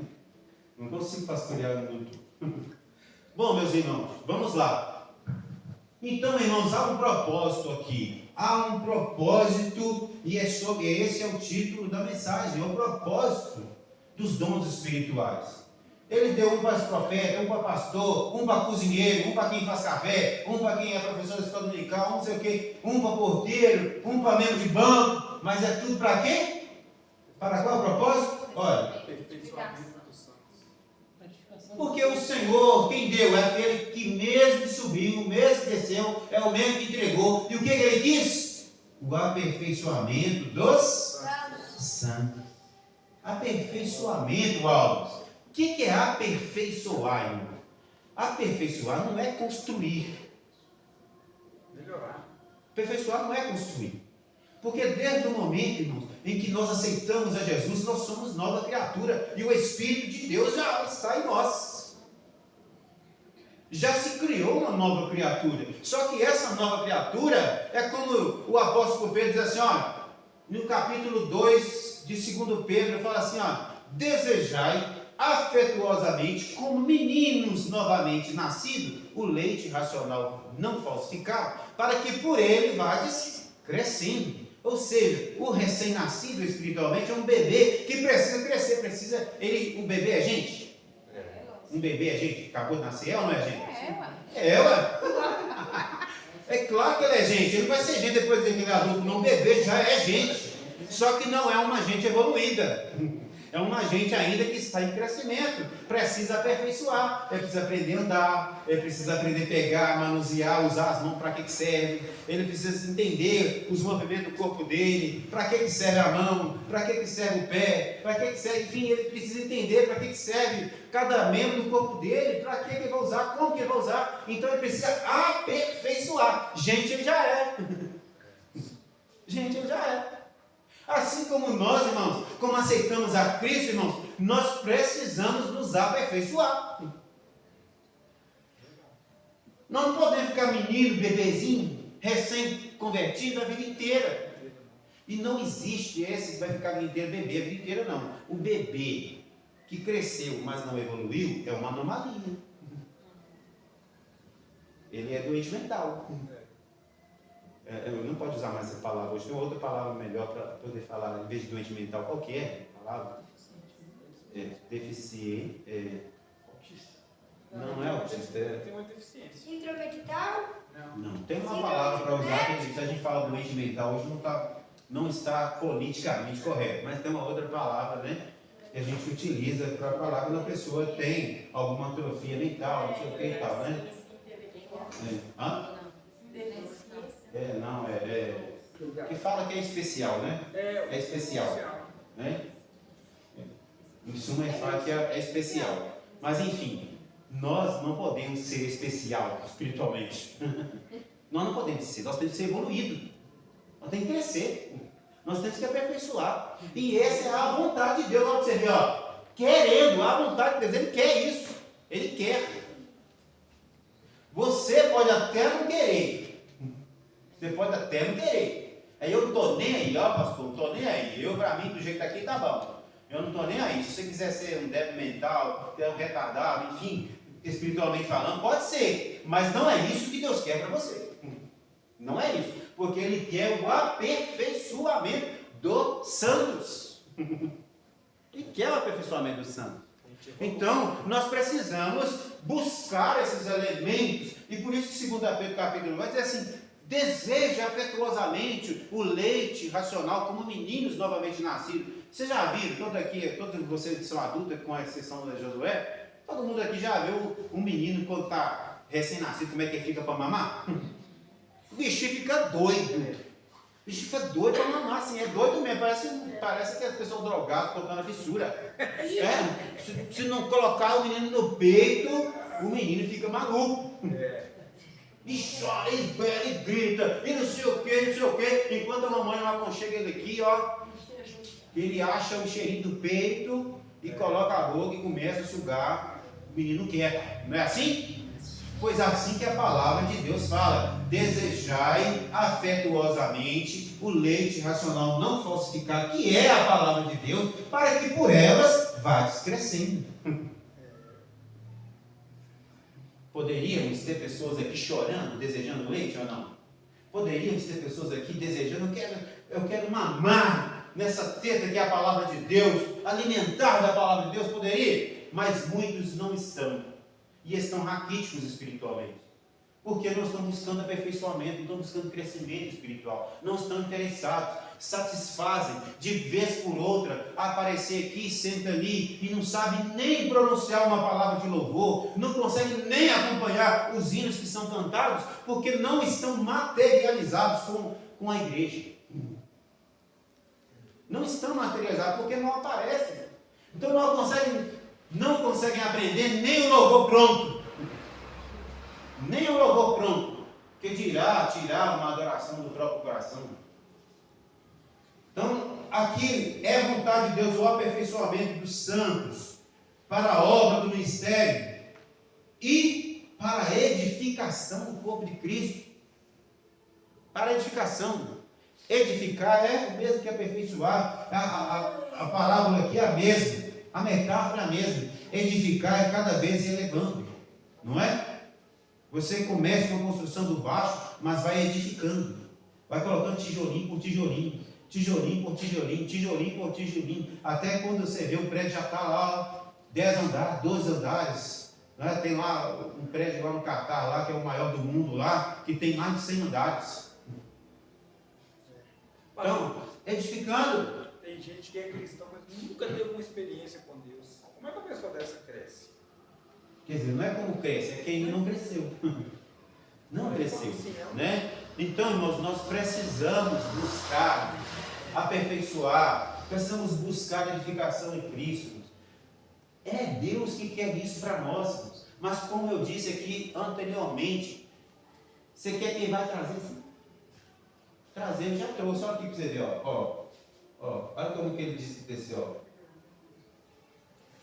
Speaker 6: Não consigo pastorear o mundo todo. Bom, meus irmãos, vamos lá. Então, irmãos, há um propósito aqui. Há um propósito, e esse é o título da mensagem, é o propósito dos dons espirituais. Ele deu um para profeta, um para pastor, um para cozinheiro, um para quem faz café, um para quem é professor de escola dominical, não sei o quê, um para porteiro, um para membro de banco, mas é tudo para quê? Para qual propósito? Olha, porque o Senhor, quem deu, é aquele que mesmo que subiu, o mesmo que desceu, é o mesmo que entregou. E o que ele quis? O aperfeiçoamento dos santos. Aperfeiçoamento, Alves. O que é aperfeiçoar, irmão? Aperfeiçoar não é construir.
Speaker 4: Melhorar.
Speaker 6: Aperfeiçoar não é construir. Porque desde o momento, irmãos, em que nós aceitamos a Jesus, nós somos nova criatura. E o Espírito de Deus já está em nós. Já se criou uma nova criatura. Só que essa nova criatura é como o apóstolo Pedro diz assim, ó, no capítulo 2 de 2 Pedro, ele fala assim, ó, desejai afetuosamente, como meninos novamente nascidos, o leite racional não falsificado, para que por ele vades crescendo. Ou seja, o recém-nascido espiritualmente é um bebê que precisa crescer, o bebê é gente? Um bebê é gente? Acabou de nascer, é ou não é gente? É, ué. É claro que ele é gente, ele vai ser gente depois de que ele é adulto, não, o bebê já é gente, só que não é uma gente evoluída. É uma gente ainda que está em crescimento, precisa aperfeiçoar, ele precisa aprender a andar, ele precisa aprender a pegar, manusear, usar as mãos para que serve, ele precisa entender os movimentos do corpo dele, para que serve a mão, para que serve o pé, para que serve, enfim, ele precisa entender para que serve cada membro do corpo dele, para que ele vai usar, como que ele vai usar, então ele precisa aperfeiçoar. Gente, ele já é. Gente, ele já é. Assim como nós, irmãos, como aceitamos a Cristo, irmãos, nós precisamos nos aperfeiçoar. Nós não podemos ficar menino, bebezinho, recém-convertido a vida inteira. E não existe esse que vai ficar a vida inteira bebê a vida inteira, não. O bebê que cresceu, mas não evoluiu, é uma anomalia. Ele é doente mental. Eu não posso usar mais essa palavra hoje, tem outra palavra melhor para poder falar, em vez de doente mental. Qual que é a palavra? Deficiente.
Speaker 4: Autista.
Speaker 6: Não é autista.
Speaker 4: Tem uma deficiência.
Speaker 2: Síndrome de Down?
Speaker 6: Não, tem uma palavra para usar, que se a gente fala doente mental hoje não está politicamente correto, mas tem uma outra palavra, né? Que a gente utiliza para falar quando a pessoa tem alguma atrofia mental, não sei o que e tal, né? Que fala que é especial, né? É especial. Né? Em suma, ele fala que é especial. Mas, enfim, nós não podemos ser especial espiritualmente. Nós não podemos ser, nós temos que ser evoluídos. Nós temos que crescer. Nós temos que aperfeiçoar. E essa é a vontade de Deus. Olha você ver, ó. Querendo, a vontade de Deus, Ele quer isso. Ele quer. Você pode até não querer. Você pode até não querer. Aí eu não estou nem aí, ó pastor, não estou nem aí. Eu, para mim, do jeito que está aqui, tá bom. Eu não estou nem aí. Se você quiser ser um débil mental, um retardado, enfim, espiritualmente falando, pode ser. Mas não é isso que Deus quer para você. Não é isso. Porque Ele quer o aperfeiçoamento dos santos. Ele quer o aperfeiçoamento dos santos. Então, nós precisamos buscar esses elementos. E por isso que 2 Pedro capítulo 1 vai dizer assim, Deseja afetuosamente o leite racional como meninos novamente nascidos. Vocês já viram, todos vocês que são adultos, com a exceção de Josué, todo mundo aqui já viu um menino quando está recém-nascido, como é que ele fica para mamar? O bichinho fica doido. O bichinho fica doido para mamar, assim, é doido mesmo, parece que é pessoa drogada, tocando a fissura. Se não colocar o menino no peito, o menino fica maluco. E chora, e bela, e grita, e não sei o que, enquanto a mamãe não aconchega ele aqui, ó, ele acha o cheirinho do peito e coloca a boca e começa a sugar, o menino quer, não é assim? Pois assim que a palavra de Deus fala, desejai afetuosamente o leite racional não falsificado, que é a palavra de Deus, para que por elas vades crescendo. Poderíamos ter pessoas aqui chorando, desejando leite ou não? Poderíamos ter pessoas aqui desejando, eu quero mamar nessa teta que é a palavra de Deus, alimentar da palavra de Deus, poderia? Mas muitos não estão, e estão raquíticos espiritualmente, porque não estão buscando aperfeiçoamento, não estão buscando crescimento espiritual, não estão interessados, satisfazem de vez por outra aparecer aqui, senta ali e não sabe nem pronunciar uma palavra de louvor, não consegue nem acompanhar os hinos que são cantados, porque não estão materializados com a igreja. Não estão materializados porque não aparecem. Então não conseguem aprender nem o louvor pronto. Nem o louvor pronto. Que dirá tirar uma adoração do próprio coração. Então, aqui é vontade de Deus o aperfeiçoamento dos santos para a obra do ministério e para a edificação do corpo de Cristo. Para a edificação. Edificar é o mesmo que aperfeiçoar. A parábola aqui é a mesma. A metáfora é a mesma. Edificar é cada vez elevando. Não é? Você começa com a construção do baixo, mas vai edificando. Vai colocando tijolinho por tijolinho. Tijolinho por tijolinho, tijolinho por tijolinho, até quando você vê o prédio já está lá, 10 andares, 12 andares, né? Tem lá um prédio lá no Catar, lá, que é o maior do mundo lá, que tem mais de 100 andares. Então, edificando.
Speaker 4: Tem gente que é cristão, mas nunca teve uma experiência com Deus. Como é que a pessoa dessa cresce?
Speaker 6: Quer dizer, não é como cresce, é quem não cresceu. Não cresceu, né? Então, irmãos, nós precisamos buscar aperfeiçoar, precisamos buscar edificação em Cristo. É Deus que quer isso para nós, irmãos. Mas como eu disse aqui anteriormente, você quer quem vai trazer? Trazer, ele já trouxe, olha aqui para você ver, ó, olha como que ele disse que desceu,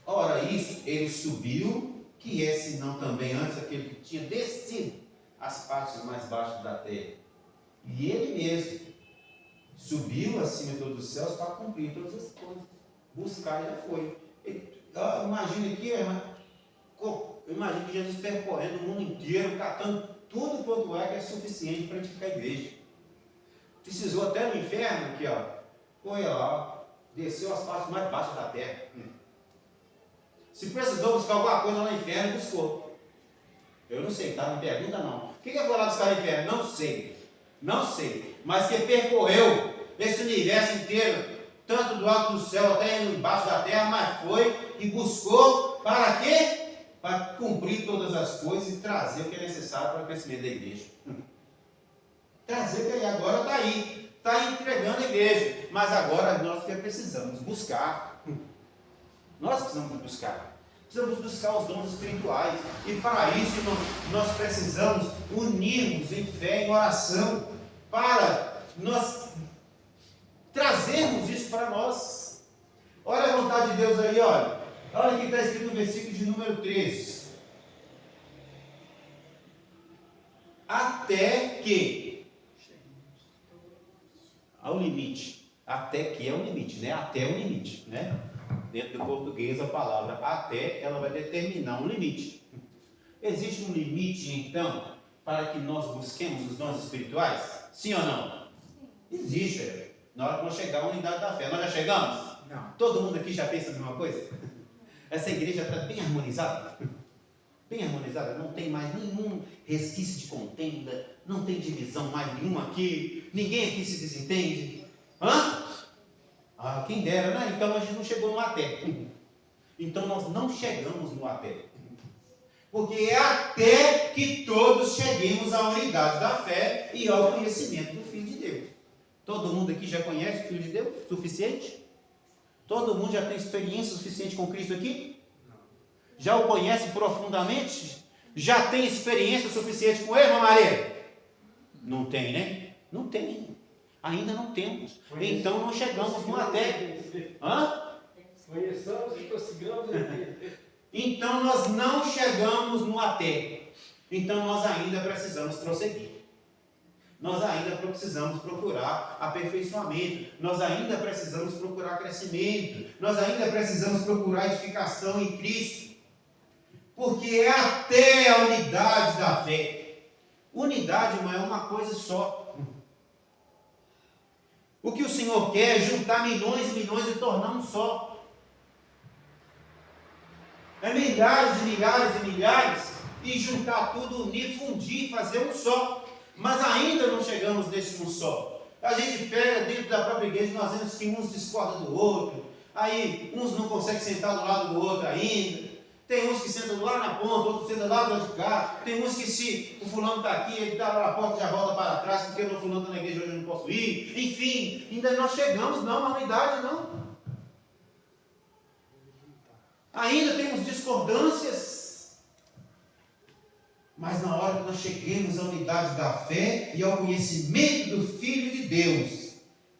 Speaker 6: ó. Ora, isso, ele subiu, que é senão também antes aquele que tinha descido as partes mais baixas da terra. E ele mesmo subiu acima de todos os céus para cumprir todas as coisas. Buscar já foi. Imagina aqui, imagina Jesus percorrendo o mundo inteiro, catando tudo quanto é que é suficiente para edificar a igreja. Precisou até no inferno aqui, ó. Foi lá, desceu as partes mais baixas da terra. Se precisou buscar alguma coisa lá no inferno, buscou. Eu não sei, tá? Não pergunta não. O que é lá buscar no inferno? Não sei. Não sei. Mas que percorreu esse universo inteiro, tanto do alto do céu até embaixo da terra, mas foi e buscou para quê? Para cumprir todas as coisas e trazer o que é necessário para o crescimento da igreja. Trazer o que ele agora está aí. Está entregando a igreja. Mas agora nós que precisamos buscar. Nós precisamos buscar. Precisamos buscar os dons espirituais. E para isso nós precisamos unirmos em fé e oração para nós trazermos isso para nós. Olha a vontade de Deus aí, olha. Olha o que está escrito no versículo de número 13. Até que ao limite. Até que é o limite, né? Até o limite, né? Dentro do português a palavra até, ela vai determinar um limite. Existe um limite, então, para que nós busquemos os dons espirituais? Sim ou não? Existe. Na hora que nós chegar à unidade da fé. Nós já chegamos? Não. Todo mundo aqui já pensa a mesma coisa? Essa igreja está bem harmonizada? bem harmonizada, não tem mais nenhum resquício de contenda, não tem divisão mais nenhuma aqui, ninguém aqui se desentende. Hã? Ah, quem dera, né? Então a gente não chegou no até. Então nós não chegamos no até. Porque é até que todos cheguemos à unidade da fé e ao conhecimento do Filho de Deus. Todo mundo aqui já conhece o Filho de Deus? Suficiente? Todo mundo já tem experiência suficiente com Cristo aqui? Já o conhece profundamente? Já tem experiência suficiente com ele, irmã Maria? Não tem, né? Não tem. Ainda não temos. Então não chegamos no até. Hã?
Speaker 7: Conheçamos e prossigamos em entender.
Speaker 6: Então nós não chegamos no até. Então nós ainda precisamos prosseguir. Nós ainda precisamos procurar aperfeiçoamento. Nós ainda precisamos procurar crescimento. Nós ainda precisamos procurar edificação em Cristo. Porque é até a unidade da fé. Unidade, irmão, é uma coisa só. O que o Senhor quer é juntar milhões e milhões e tornar um só. É milhares e milhares e milhares e juntar tudo, unir, fundir, fazer um só. Mas ainda não chegamos nesse um só. A gente pega dentro da própria igreja, nós vemos que uns discordam do outro, aí uns não conseguem sentar do lado do outro ainda. Tem uns que sentam lá na ponta, outros sentam lá do lado de cá. Tem uns que se o fulano está aqui, ele está lá na porta e já volta para trás, porque o fulano está na igreja hoje eu não posso ir. Enfim, ainda não chegamos não na unidade não. Ainda temos discordâncias, mas na hora que nós cheguemos à unidade da fé e ao conhecimento do Filho de Deus,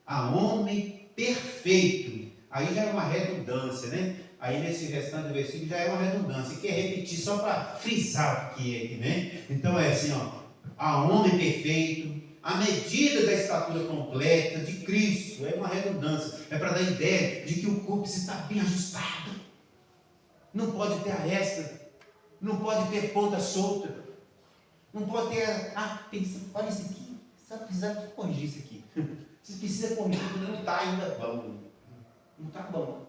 Speaker 6: a homem perfeito, aí já é uma redundância, né? Aí nesse restante do versículo já é uma redundância, que é repetir só para frisar o que é aqui, né? Então é assim, ó, a homem perfeito, a medida da estatura completa de Cristo, é uma redundância, é para dar ideia de que o corpo se está bem ajustado. Não pode ter aresta, não pode ter ponta solta, não pode ter, olha isso aqui, só precisa corrigir isso aqui. Você precisa corrigir, não está ainda bom, não está bom.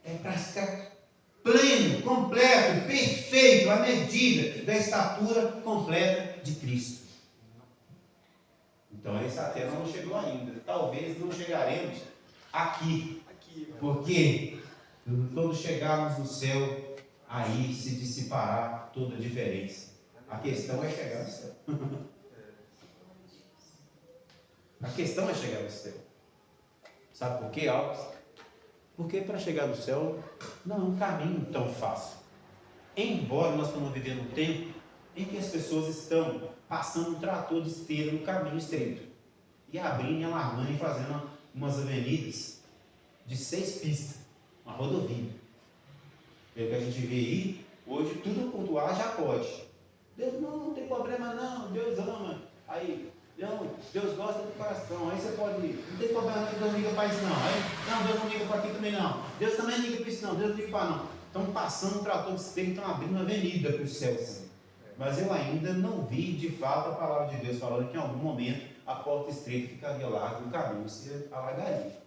Speaker 6: É para ficar pleno, completo, perfeito, à medida da estatura completa de Cristo. Então esse até não chegou ainda, talvez não chegaremos aqui, porque quando chegarmos no céu, aí se dissipará toda a diferença. A questão é chegar no céu. A questão é chegar no céu. Sabe por quê, Alves? Porque para chegar no céu não é um caminho tão fácil. Embora nós estamos vivendo um tempo em que as pessoas estão passando um trator de esteira no caminho estreito e abrindo e alargando e fazendo umas avenidas de 6 pistas. Uma rodovia. É o que a gente vê aí, hoje tudo pontuar já pode. Deus não tem problema não, Deus ama. Aí, não, Deus gosta do coração, aí você pode ir. Não tem problema não, Deus liga para isso não. Aí, não, Deus não liga para aqui também não. Deus também liga para isso não, Deus não liga para não. Estão passando um trator de esteira, estão abrindo uma avenida para os céus. Mas eu ainda não vi de fato a palavra de Deus falando que em algum momento a porta estreita ficaria larga, o caminho se alargaria.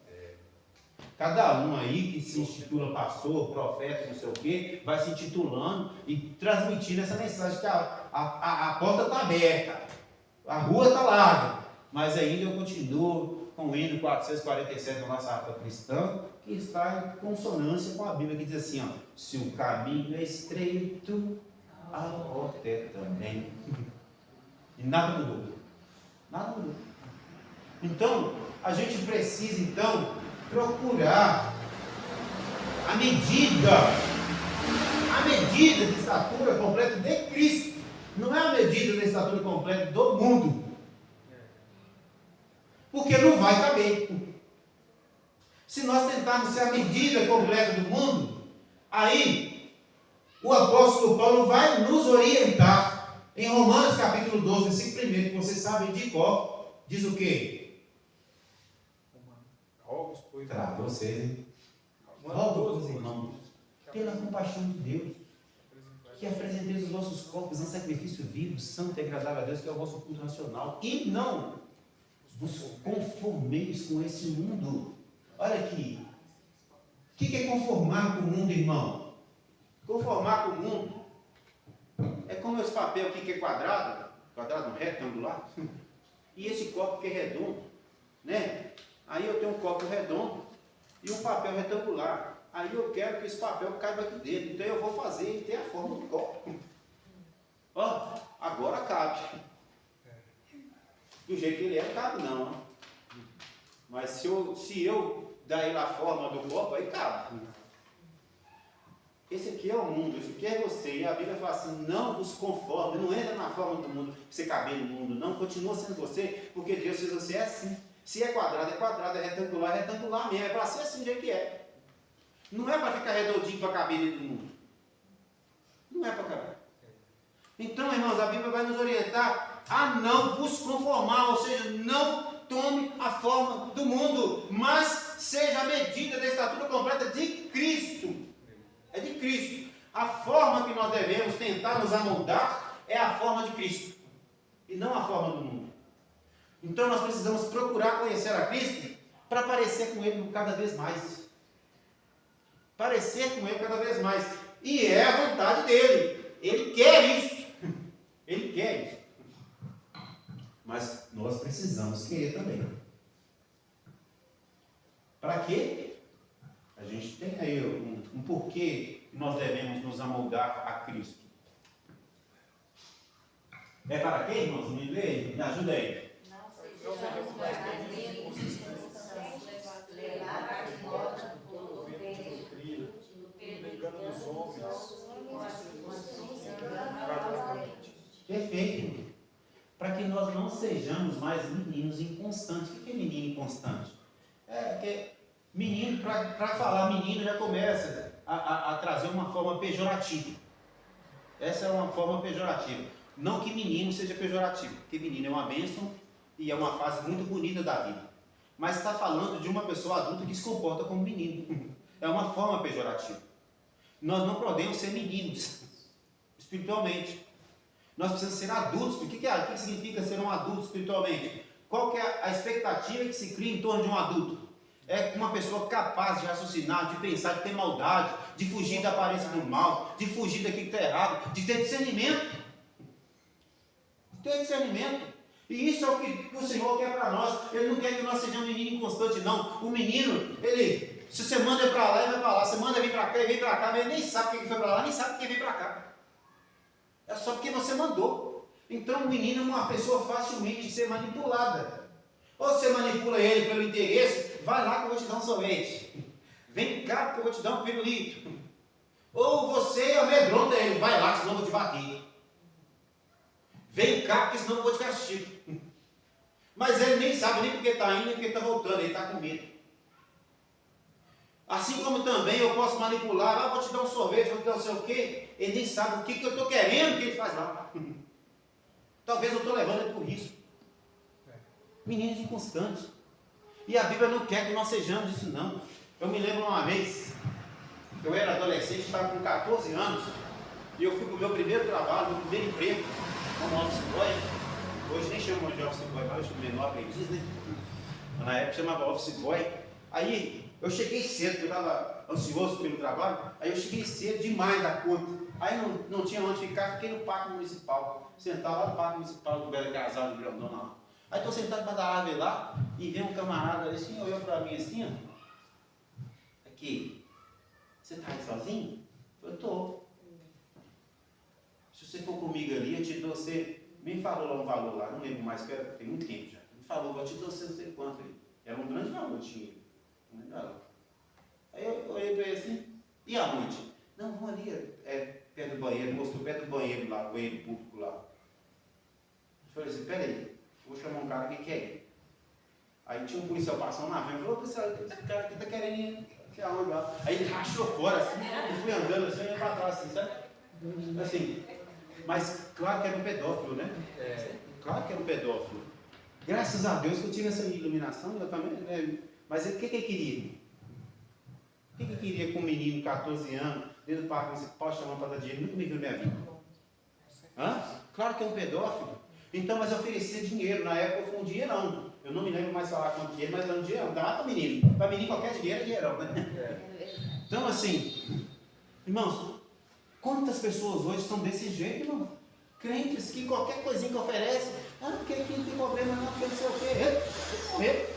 Speaker 6: Cada um aí que se intitula pastor, profeta, não sei o quê, vai se intitulando e transmitindo essa mensagem que a porta está aberta, a rua está larga, mas ainda eu continuo com o hino 447 da nossa harpa cristã, que está em consonância com a Bíblia, que diz assim, ó, se o caminho é estreito, a porta é também. E nada mudou. Nada mudou. Então, a gente precisa, então, procurar a medida de estatura completa de Cristo. Não é a medida da estatura completa do mundo. Porque não vai caber. Se nós tentarmos ser a medida completa do mundo, aí o apóstolo Paulo vai nos orientar. Em Romanos capítulo 12, versículo 1, que vocês sabem de cor, diz o quê? Para vocês, hein? Rogo-vos, irmãos, pela compaixão de Deus, que apresenteis os vossos corpos em sacrifício vivo, santo e agradável a Deus, que é o vosso culto racional, e não vos conformeis com esse mundo. Olha aqui, o que é conformar com o mundo, irmão? Conformar com o mundo É como esse papel aqui que é quadrado não, retangular, e esse copo que é redondo, né? Aí eu tenho um copo redondo e um papel retangular. Aí eu quero que esse papel caiba aqui dentro, então eu vou fazer ele ter a forma do copo. Ó, agora cabe. Do jeito que ele é, não cabe não. Né? Mas se eu dar ele a forma do copo, aí cabe. Esse aqui é o mundo, esse aqui é você. E a Bíblia fala assim, não vos conforme, não entra na forma do mundo, pra você caber no mundo, não. Continua sendo você, porque Deus fez você assim. Se é quadrado, é retangular mesmo. É para ser assim do jeito que é. Não é para ficar redondinho para caber dentro do mundo. Não é para caber. Então, irmãos, a Bíblia vai nos orientar a não vos conformar, ou seja, não tome a forma do mundo, mas seja a medida da estatura completa de Cristo. É de Cristo. A forma que nós devemos tentar nos amoldar é a forma de Cristo, e não a forma do mundo. Então nós precisamos procurar conhecer a Cristo para parecer com Ele cada vez mais. Parecer com Ele cada vez mais. E é a vontade dEle. Ele quer isso. Ele quer isso. Mas nós precisamos querer também. Para quê? A gente tem aí um porquê nós devemos nos amoldar a Cristo. É para quê, irmãos? Me lê? Me ajuda aí.
Speaker 5: Não sejamos mais perdidos, levar de volta todo o peso,
Speaker 4: engano dos homens.
Speaker 6: Perfeito. Para que nós não sejamos mais meninos inconstantes. O que é menino inconstante? É porque menino, para falar menino, já começa a trazer uma forma pejorativa. Essa é uma forma pejorativa. Não que menino seja pejorativo, porque menino é uma bênção e é uma fase muito bonita da vida. Mas está falando de uma pessoa adulta que se comporta como menino. É uma forma pejorativa. Nós não podemos ser meninos, espiritualmente. Nós precisamos ser adultos. O que significa ser um adulto espiritualmente? Qual que é a expectativa que se cria em torno de um adulto? É uma pessoa capaz de raciocinar, de pensar, de ter maldade, de fugir da aparência do mal, de fugir daquilo que está errado, de ter discernimento. Ter discernimento. E isso é o que o Senhor quer para nós. Ele não quer que nós sejamos um menino inconstante, não. O menino, se você manda para lá, ele vai para lá. Você manda vir para cá, ele vem para cá, mas ele nem sabe quem foi para lá, nem sabe quem veio para cá. É só porque você mandou. Então o menino é uma pessoa facilmente de ser manipulada. Ou você manipula ele pelo interesse, vai lá que eu vou te dar um sorvete. Vem cá que eu vou te dar um pirulito. Ou você amedronta ele, vai lá que senão eu vou te bater. Vem cá porque senão eu vou te castigo. Mas ele nem sabe nem porque está indo, nem porque está voltando, ele está com medo. Assim como também eu posso manipular, vou te dar um sorvete, vou te dar não sei o quê. Ele nem sabe o que eu estou querendo que ele faz lá. Talvez eu estou levando ele por isso. Meninos inconstantes. E a Bíblia não quer que nós sejamos isso não. Eu me lembro uma vez, eu era adolescente, estava com 14 anos, e eu fui para o meu primeiro trabalho, meu primeiro emprego, como office boy. Hoje nem chama de office boy, mas eu chamo menor aprendiz, né? Na época chamava office boy. Aí eu cheguei cedo, porque eu estava ansioso pelo trabalho, aí eu cheguei cedo demais da conta. Aí não tinha onde ficar, fiquei no parque municipal, sentado lá no parque municipal do Belo Casal de Grandona lá. Aí estou sentado para dar árvore lá, e vem um camarada ali assim, olhou para mim assim, ó. Aqui, você está aí sozinho? Eu estou. Se você for comigo ali, eu te dou você. Me falou lá um valor lá, não lembro mais, que tem muito tempo já. Me falou, eu te dou você não sei quanto aí. Era um grande valor de dinheiro. Aí eu olhei para ele assim, e a noite? Não, vamos ali, perto do banheiro, mostrou perto do banheiro lá, o banheiro público lá. Eu falei assim, peraí, vou chamar um cara que quer ir. Aí tinha um policial passando na frente, falou, policial, esse cara aqui tá querendo ir aonde lá. Aí ele rachou fora assim, e fui andando assim, olhando para trás, assim, sabe? Assim, mas claro que era um pedófilo, né? Claro que era um pedófilo. Graças a Deus que eu tive essa iluminação, eu também, né? Mas o que ele queria? O que ele queria com um menino de 14 anos, dentro do parque municipal, chamando para dar dinheiro? Nunca me viu na minha vida. Hã? Claro que é um pedófilo. Então, mas oferecia dinheiro. Na época foi um dinheirão. Eu não me lembro mais falar quanto dinheiro, mas era um dinheirão. Dá para menino. Para menino qualquer dinheiro é dinheirão, né? Então, assim, irmãos, quantas pessoas hoje estão desse jeito, irmão? Crentes que qualquer coisinha que oferece, porque aqui não tem problema não, porque não sei o quê. Morrer,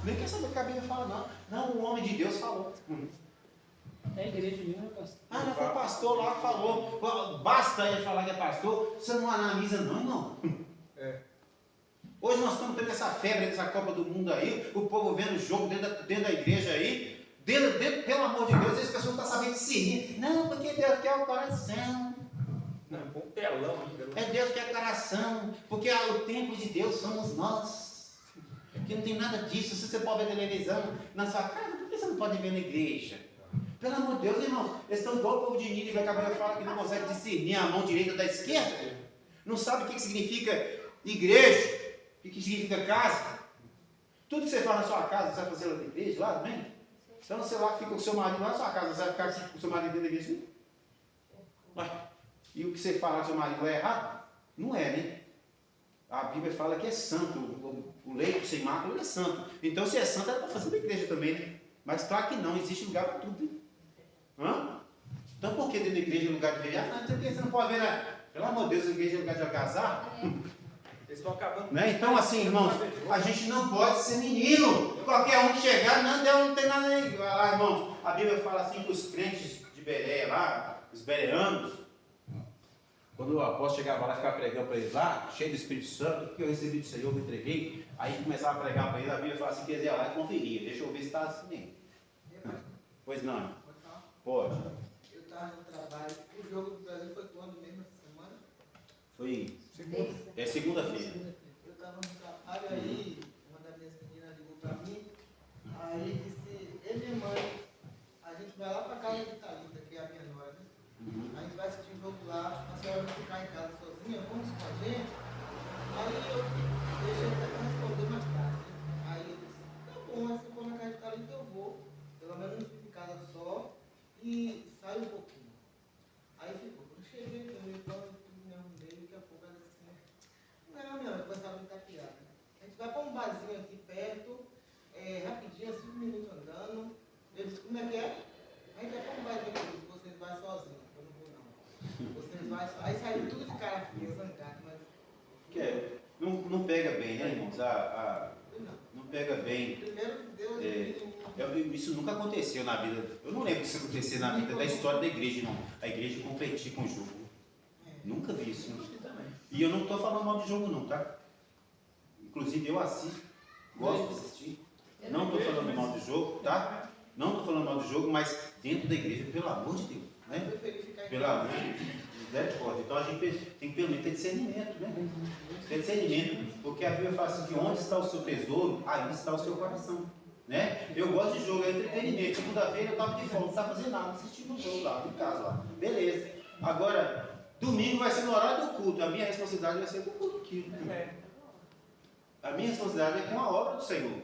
Speaker 6: nem quer saber o que a Bíblia fala, não. Não, o homem de Deus falou.
Speaker 3: É a igreja mesmo, pastor.
Speaker 6: Não foi o pastor lá que falou. Basta ele falar que é pastor, você não analisa não, irmão. Hoje nós estamos tendo essa febre dessa Copa do Mundo aí, o povo vendo o jogo dentro da igreja aí, pelo amor de Deus, as pessoas não estão sabendo discernir. Não, porque Deus quer o coração.
Speaker 4: Não, com um telão ainda.
Speaker 6: É Deus que é coração, porque o templo de Deus somos nós. Aqui não tem nada disso. Se você pode ver televisão na sua casa, por que você não pode ver na igreja? Pelo amor de Deus, irmãos, eles estão igual o povo de Nínive, que a Bíblia fala que não consegue discernir a mão direita da esquerda. Não sabe o que significa igreja, o que significa casa. Tudo que você faz na sua casa, você vai fazer lá na igreja, lá também? Então você lá fica com o seu marido lá na sua casa, você vai ficar com o seu marido dentro da igreja? Ué. E o que você fala que seu marido é errado? Não é, né? A Bíblia fala que é santo. O leito sem mácula é santo. Então, se é santo, ela está fazendo a igreja também, né? Mas claro que não, existe lugar para tudo. Hein? Então, por que dentro da igreja é lugar de ver? Você não pode ver, né? Pelo amor de Deus, a igreja é lugar de algazar.
Speaker 4: Eles estão acabando.
Speaker 6: Né? Então, assim, irmãos, a gente não pode ser menino. Qualquer um que chegar, não tem nada aí. Ah, irmãos, a Bíblia fala assim que os crentes de Bereia lá, os bereanos, quando o apóstolo chegava lá e ficava pregando para eles lá, cheio do Espírito Santo, que eu recebi do Senhor, me entreguei, aí começava a pregar para eles, a Bíblia fala assim que eles iam lá e conferia, deixa eu ver se está assim mesmo. Pois não? Pode.
Speaker 8: Eu estava no trabalho, o jogo do Brasil foi quando mesmo essa semana?
Speaker 6: Foi segunda-feira.
Speaker 8: Eu estava no trabalho, aí uma das minhas meninas ligou para mim, aí disse, eu e minha mãe, a gente vai lá para casa de Thalita, que é a minha nora, né? A gente vai assistir o jogo lá, a senhora vai ficar em casa sozinha, vamos com a gente? Aí eu deixei até para responder mais tarde. Aí eu disse, tá bom, mas se for na casa de Thalita eu vou, pelo menos não fico em casa só e saio um pouquinho. Aí ficou, quando cheguei, eu me arrumei, daqui a pouco ela disse assim, não, minha mãe, começava a brincar piada. A gente vai para um barzinho aqui perto, rapidinho, 5 minutos andando. Eu disse, como é que é? A gente vai para um barzinho aqui, vocês vão sozinhos. Vocês vão só. Aí saiu tudo de cara fria, zangado, mas.
Speaker 6: Não pega bem, né, irmãos? Não pega bem.
Speaker 8: Primeiro Deus.
Speaker 6: Isso nunca aconteceu na vida. Eu não lembro disso acontecer na vida da história da igreja, não. A igreja competir com o jogo. Nunca vi isso. E eu não estou falando mal de jogo, não, tá? Inclusive eu assisto, gosto de assistir. Não estou falando mal de jogo, tá? Não estou falando mal de jogo, mas dentro da igreja, pelo amor de Deus. Né? Pelo amor de misericórdia. Então a gente tem que pelo menos ter discernimento, né? Ter discernimento, porque a Bíblia fala assim que onde está o seu tesouro, aí está o seu coração. Né? Eu gosto de jogo, é entretenimento. Segunda-feira eu estava de folga, não estava fazendo nada, assistindo um jogo lá, em casa lá. Beleza. Agora, domingo vai ser no horário do culto. A minha responsabilidade vai ser com o culto aqui. Né? A minha responsabilidade é com a obra do Senhor.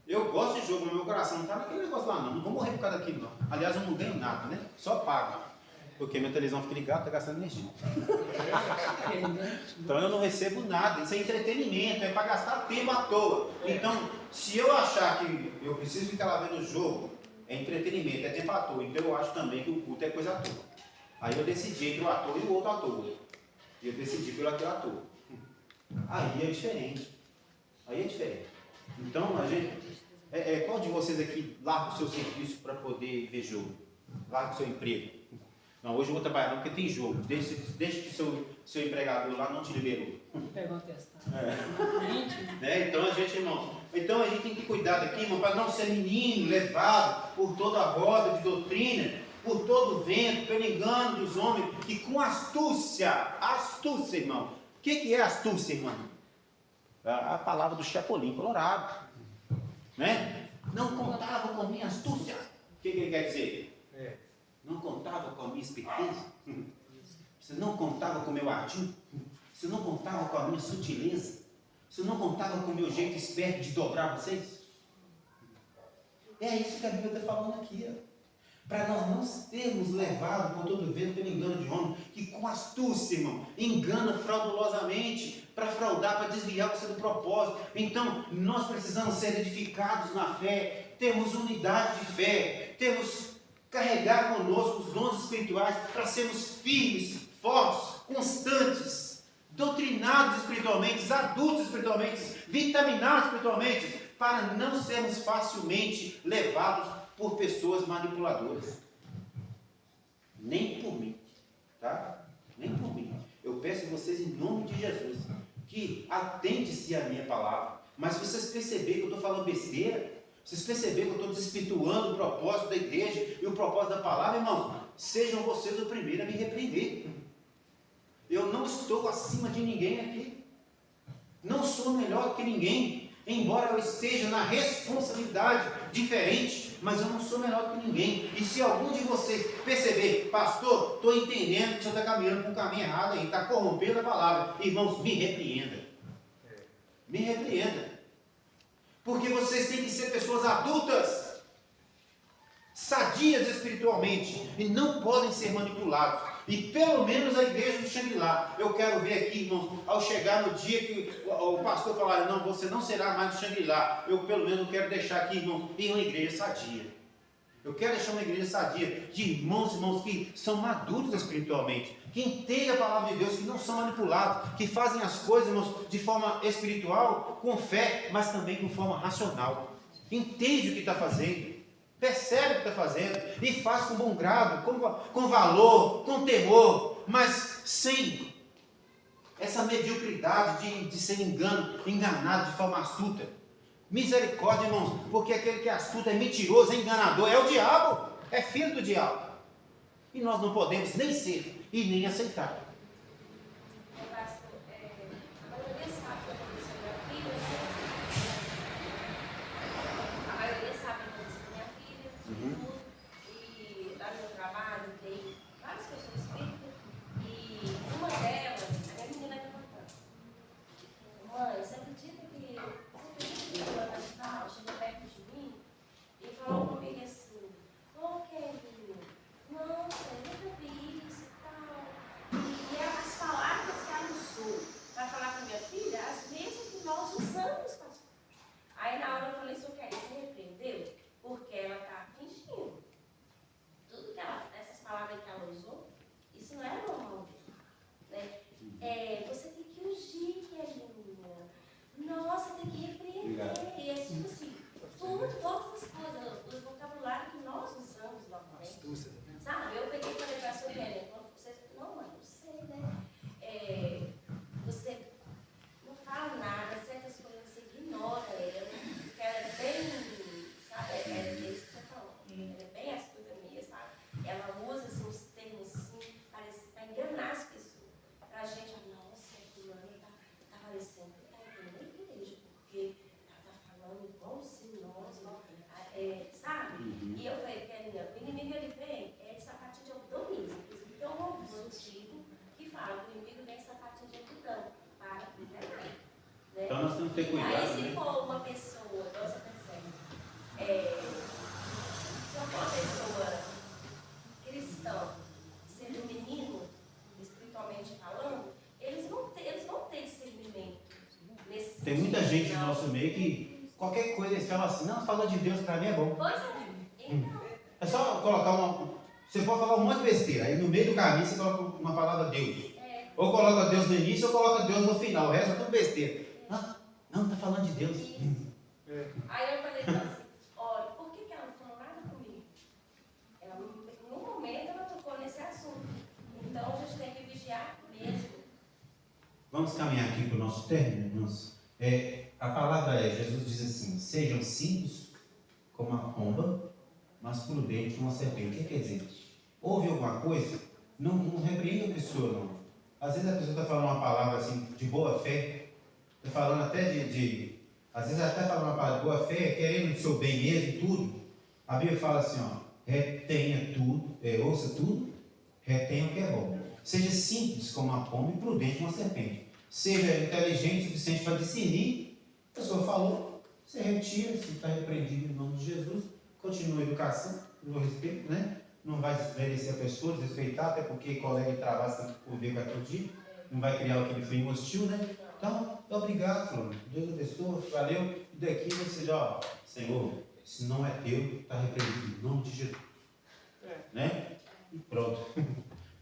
Speaker 6: Eu gosto de jogo, mas meu coração não está naquele negócio lá, não. Não vou morrer por causa daquilo, não. Aliás, eu não ganho nada, né? Só pago. Porque minha televisão fica ligada, está gastando energia. Então eu não recebo nada. Isso é entretenimento, é para gastar tempo à toa. Então, se eu achar que eu preciso ficar lá vendo o jogo, é entretenimento, é tempo à toa. Então eu acho também que o culto é coisa à toa. Aí eu decidi entre o ator e o outro ator. E eu decidi pelo aquele ator. Aí é diferente. Então, a gente. Qual de vocês aqui larga o seu serviço para poder ver jogo? Larga o seu emprego? Não, hoje eu vou trabalhar não, porque tem jogo. Desde que seu empregador lá não te liberou.
Speaker 3: Pegou um testado.
Speaker 6: Então a gente, irmãos, a gente tem que cuidar daqui, irmão, para não ser menino levado por toda a roda de doutrina, por todo o vento, pelo engano dos homens, que com astúcia, irmão. O que é astúcia, irmão? A palavra do Chapolin Colorado. Né? Não contava com a minha astúcia. O que ele quer dizer? Não contava com a minha esperteza. Você não contava com o meu ardil. Você não contava com a minha sutileza. Você não contava com o meu jeito esperto de dobrar vocês. É isso que a Bíblia está falando aqui. Para nós não sermos levados por todo vento pelo engano de homem, que com astúcia, irmão, engana fraudulosamente, para fraudar, para desviar você do propósito. Então, nós precisamos ser edificados na fé, termos unidade de fé, carregar conosco os dons espirituais para sermos firmes, fortes, constantes, doutrinados espiritualmente, adultos espiritualmente, vitaminados espiritualmente, para não sermos facilmente levados por pessoas manipuladoras. Nem por mim, tá? Nem por mim. Eu peço a vocês, em nome de Jesus, que atente-se à minha palavra. Mas se vocês perceberem que eu estou falando besteira, vocês perceberem que eu estou desvirtuando o propósito da igreja e o propósito da palavra, irmãos, sejam vocês o primeiro a me repreender. Eu não estou acima de ninguém aqui. Não sou melhor que ninguém. Embora eu esteja na responsabilidade diferente, mas eu não sou melhor que ninguém. E se algum de vocês perceber, pastor, estou entendendo que o senhor está caminhando por um caminho errado aí, está corrompendo a palavra, irmãos, me repreenda. Me repreenda. Porque vocês têm que ser pessoas adultas, sadias espiritualmente, e não podem ser manipulados. E pelo menos a igreja do Xangri-Lá, eu quero ver aqui, irmãos, ao chegar no dia que o pastor falar, não, você não será mais do Xangri-Lá, eu pelo menos quero deixar aqui, irmãos, em uma igreja sadia. Eu quero deixar uma igreja sadia de irmãos que são maduros espiritualmente, que entendem a palavra de Deus, que não são manipulados, que fazem as coisas, irmãos, de forma espiritual, com fé, mas também com forma racional. Entende o que está fazendo, percebe o que está fazendo e faz com bom grado, com valor, com temor, mas sem essa mediocridade de ser enganado de forma astuta. Misericórdia, irmãos, porque aquele que é astuto, é mentiroso, é enganador, é o diabo, é filho do diabo. E nós não podemos nem ser e nem aceitar.
Speaker 5: Pastor, a maioria sabe o que aconteceu com minha filha. A maioria sabe o que aconteceu com minha filha. E lá no meu trabalho tem várias pessoas espíritas. E uma delas, a minha menina me contando. Mãe, você acredita que ela tá de tal, chegou perto de mim e falou comigo assim, ô Kevin, nossa, eu nunca vi isso e tal. E as palavras que ela usou para falar com minha filha, as mesmas que nós usamos, pastor. Aí na hora eu falei, senhor Kevin, você repreendeu? Porque ela está fingindo. Tudo que ela, essas palavras que ela usou, isso não é normal dela, né? Você tem que ungir, Kevin. Nossa, tem que repreender. E é tipo assim, todas as coisas, o vocabulário que nós usamos normalmente. Sabe? Eu peguei e falei para a sua Kevin, quando você. Não, mãe, eu sei, né? Você não fala nada, certas coisas você ignora ela, porque ela é bem. Sabe? É isso que você falou. Ela é bem astuta mesmo, sabe? Ela usa assim, uns termos assim, para enganar as pessoas. Para a gente, nossa, fulano tá parecendo. Porque ela está falando igual se nós, sabe? E eu falei, Kelinha, o inimigo ele vem de sapatinho de algodão mesmo. Inclusive tem um louvor antigo que fala que o inimigo vem de sapatinho de algodão para enganar. Né?
Speaker 6: Então nós temos que ter cuidado.
Speaker 5: Aí se for uma pessoa, igual você percebe, se for uma pessoa cristã, sendo menino, espiritualmente falando, eles vão ter discernimento.
Speaker 6: Tem muita gente no nosso meio que qualquer coisa eles falam assim, não, falou de Deus para mim é bom.
Speaker 5: Pois é, então.
Speaker 6: É só colocar você pode falar um monte de besteira, aí no meio do caminho você coloca uma palavra Deus. Ou coloca Deus no início ou coloca Deus no final, o resto é tudo besteira. Não, está falando de Deus.
Speaker 5: Aí eu falei assim, olha, por que ela não falou nada comigo? Ela, no momento ela tocou nesse assunto. Então a gente tem que vigiar mesmo.
Speaker 1: Vamos caminhar aqui para o nosso término, irmãos. A palavra Jesus diz assim, sejam simples como a pomba, mas prudentes como a serpente. O que quer dizer? Ouve alguma coisa? Não repreenda a pessoa, não. Às vezes a pessoa está falando uma palavra assim, de boa fé, está falando até às vezes até falando uma palavra de boa fé, querendo o seu bem mesmo e tudo. A Bíblia fala assim, retenha tudo, ouça tudo, retenha o que é bom. Seja simples como a pomba e prudente como a serpente. Seja inteligente o suficiente para discernir. A pessoa falou, você retira, se está repreendido em nome de Jesus, continua a educação, no respeito, né? Não vai desmerecer a pessoa, desrespeitar, até porque colega de trabalho tem que ouvir todo dia, não vai criar aquele frio hostil, né? Então, obrigado, fulano. Deus abençoe, valeu. E daqui você já, Senhor, se não é teu, está repreendido em nome de Jesus. Né? E pronto.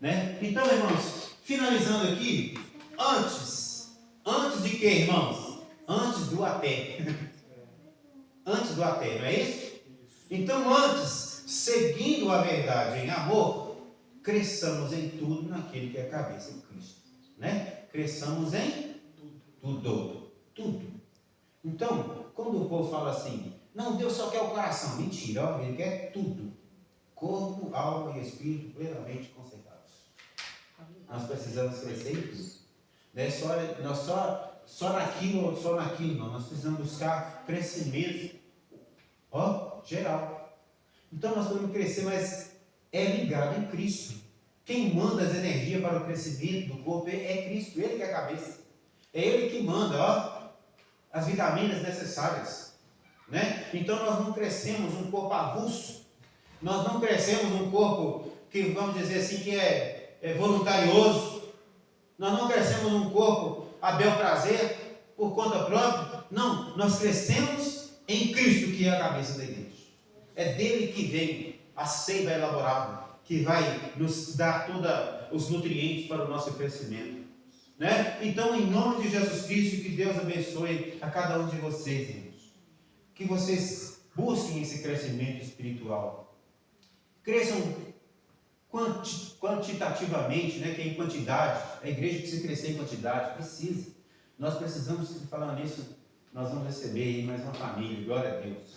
Speaker 1: Né? Então, irmãos,
Speaker 6: Finalizando aqui, antes de quê, irmãos? Antes do até. Antes do até, não é isso? Então, antes, seguindo a verdade em amor, cresçamos em tudo naquele que é a cabeça de Cristo. Né? Cresçamos em tudo. Então, quando o povo fala assim, não, Deus só quer o coração. Mentira, ó, Ele quer tudo. Corpo, alma e espírito plenamente conservados. Nós precisamos crescer em tudo. Não é só naquilo, não. Nós precisamos buscar crescimento, geral. Então nós podemos crescer, mas é ligado em Cristo. Quem manda as energias para o crescimento do corpo é Cristo, Ele que é a cabeça. É Ele que manda, as vitaminas necessárias. Né? Então nós não crescemos um corpo avulso. Nós não crescemos um corpo que, vamos dizer assim, que é voluntarioso. Nós não crescemos um corpo a bel prazer, por conta própria. Não, nós crescemos em Cristo, que é a cabeça da igreja. É dele que vem a seiva elaborada, que vai nos dar todos os nutrientes para o nosso crescimento. Né? Então, em nome de Jesus Cristo, que Deus abençoe a cada um de vocês, irmãos. Que vocês busquem esse crescimento espiritual. Cresçam quantitativamente, né, que é em quantidade. A igreja precisa crescer em quantidade, precisa. Nós precisamos, falando nisso, nós vamos receber aí mais uma família, glória a Deus.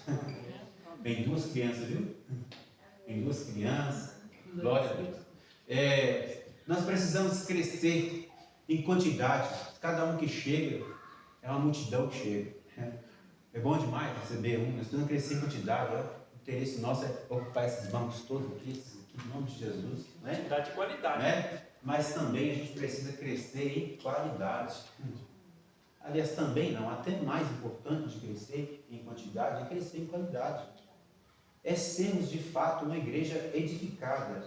Speaker 6: Vem 2 crianças, viu? Vem 2 crianças, glória a Deus. Nós precisamos crescer em quantidade. Cada um que chega, é uma multidão que chega. É bom demais receber nós precisamos crescer em quantidade. O interesse nosso é ocupar esses bancos todos aqui, em nome de Jesus. Né?
Speaker 4: Quantidade de qualidade.
Speaker 6: Né? Mas também a gente precisa crescer em qualidade. Aliás, também não, até mais importante de crescer em quantidade é crescer em qualidade. É sermos de fato uma igreja edificada,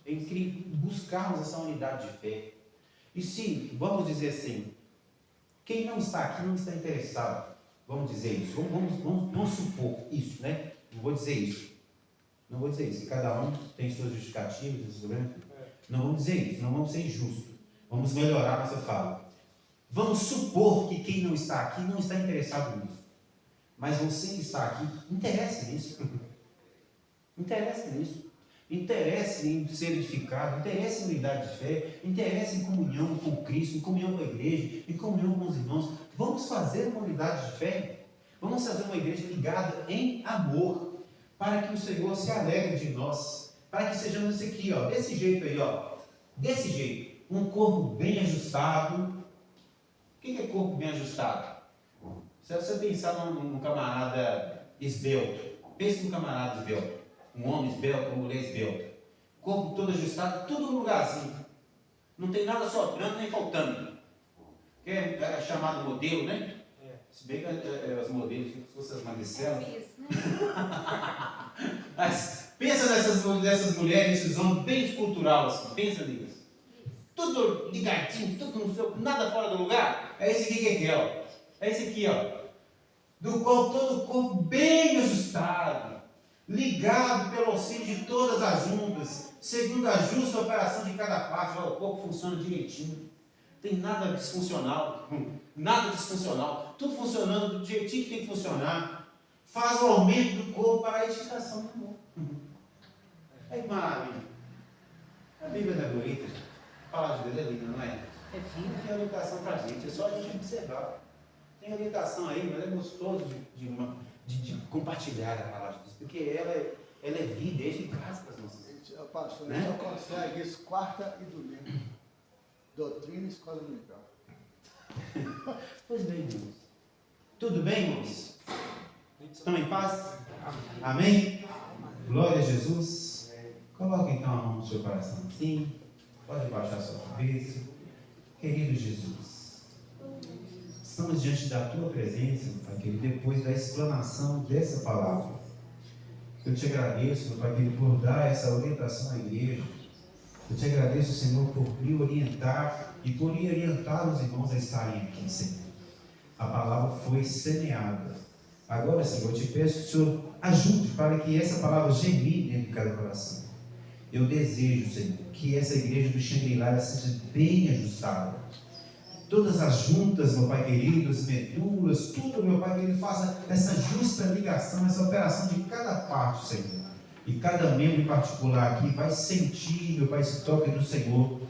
Speaker 6: em buscarmos essa unidade de fé. E se, vamos dizer assim, quem não está aqui não está interessado, vamos dizer isso, vamos supor isso, né? Não vou dizer isso, que cada um tem suas justificativas, não vamos dizer isso, não vamos ser injustos, vamos melhorar nossa fala. Vamos supor que quem não está aqui não está interessado nisso, mas você que está aqui, interesse nisso, interesse em ser edificado, interesse em unidade de fé, interesse em comunhão com Cristo, em comunhão com a igreja, em comunhão com os irmãos. Vamos fazer uma unidade de fé, vamos fazer uma igreja ligada em amor, para que o Senhor se alegre de nós, para que sejamos esse aqui, desse jeito aí, desse jeito, um corpo bem ajustado. O que é corpo bem ajustado? Se você pensar num camarada esbelto, pense num camarada esbelto, um homem esbelto, uma mulher esbelta, corpo todo ajustado, tudo no lugarzinho, não tem nada sobrando nem faltando, que é chamado modelo, né? Se bem que as modelos, se fossem as magricelas. Mas pensa nessas mulheres, esses homens bem esculturais, assim, pensa nisso. Tudo ligadinho, tudo no seu, nada fora do lugar. É esse aqui que é, ó. É esse aqui, ó. Todo o corpo bem ajustado, ligado pelo auxílio de todas as juntas, segundo a justa operação de cada parte. Ó, o corpo funciona direitinho. Tem nada disfuncional. Tudo funcionando do jeitinho que tem que funcionar. Faz o aumento do corpo para a edificação do amor. É que maravilha. A Bíblia não é bonita, gente. A palavra de Deus é linda, não é? É fina, tem orientação para a gente, é só a gente observar. Tem orientação aí, mas é gostoso de compartilhar a palavra de Deus, porque ela é vida, é eficaz para as nossas vidas.
Speaker 7: O pastor
Speaker 6: Né?
Speaker 7: só consegue isso quarta e domingo. Doutrina e escola dominical.
Speaker 6: Pois bem, irmãos. Tudo bem, irmãos? Estão em paz? Amém? Glória a Jesus. Coloque então a mão no seu coração assim. Pode baixar sua cabeça. Querido Jesus, estamos diante da tua presença, Pai querido, depois da explanação dessa palavra. Eu te agradeço, Pai querido, por dar essa orientação à igreja. Eu te agradeço, Senhor, por me orientar e por orientar os irmãos a estarem aqui, Senhor. A palavra foi semeada. Agora, Senhor, eu te peço que o Senhor ajude para que essa palavra germine dentro de cada coração.
Speaker 1: Eu desejo, Senhor, que essa igreja do Xangri-Lá seja bem ajustada. Todas as juntas, meu Pai querido, as medulas, tudo, meu Pai querido, faça essa justa ligação, essa operação de cada parte, Senhor. E cada membro em particular aqui vai sentir, meu Pai, esse toque do Senhor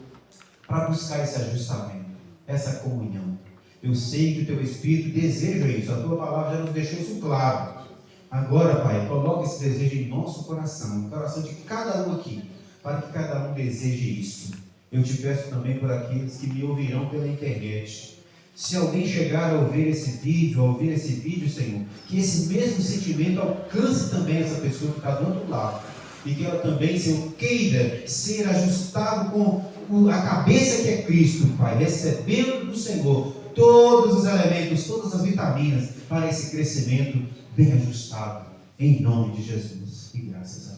Speaker 1: para buscar esse ajustamento, essa comunhão. Eu sei que o Teu Espírito deseja isso, a Tua palavra já nos deixou isso claro. Agora, Pai, coloque esse desejo em nosso coração, no coração de cada um aqui, para que cada um deseje isso. Eu te peço também por aqueles que me ouvirão pela internet. Se alguém chegar a ouvir esse vídeo, Senhor, que esse mesmo sentimento alcance também essa pessoa que está do outro lado. E que ela também, Senhor, queira ser ajustado com a cabeça que é Cristo, Pai, recebendo do Senhor todos os elementos, todas as vitaminas para esse crescimento bem ajustado, em nome de Jesus. E graças a Deus.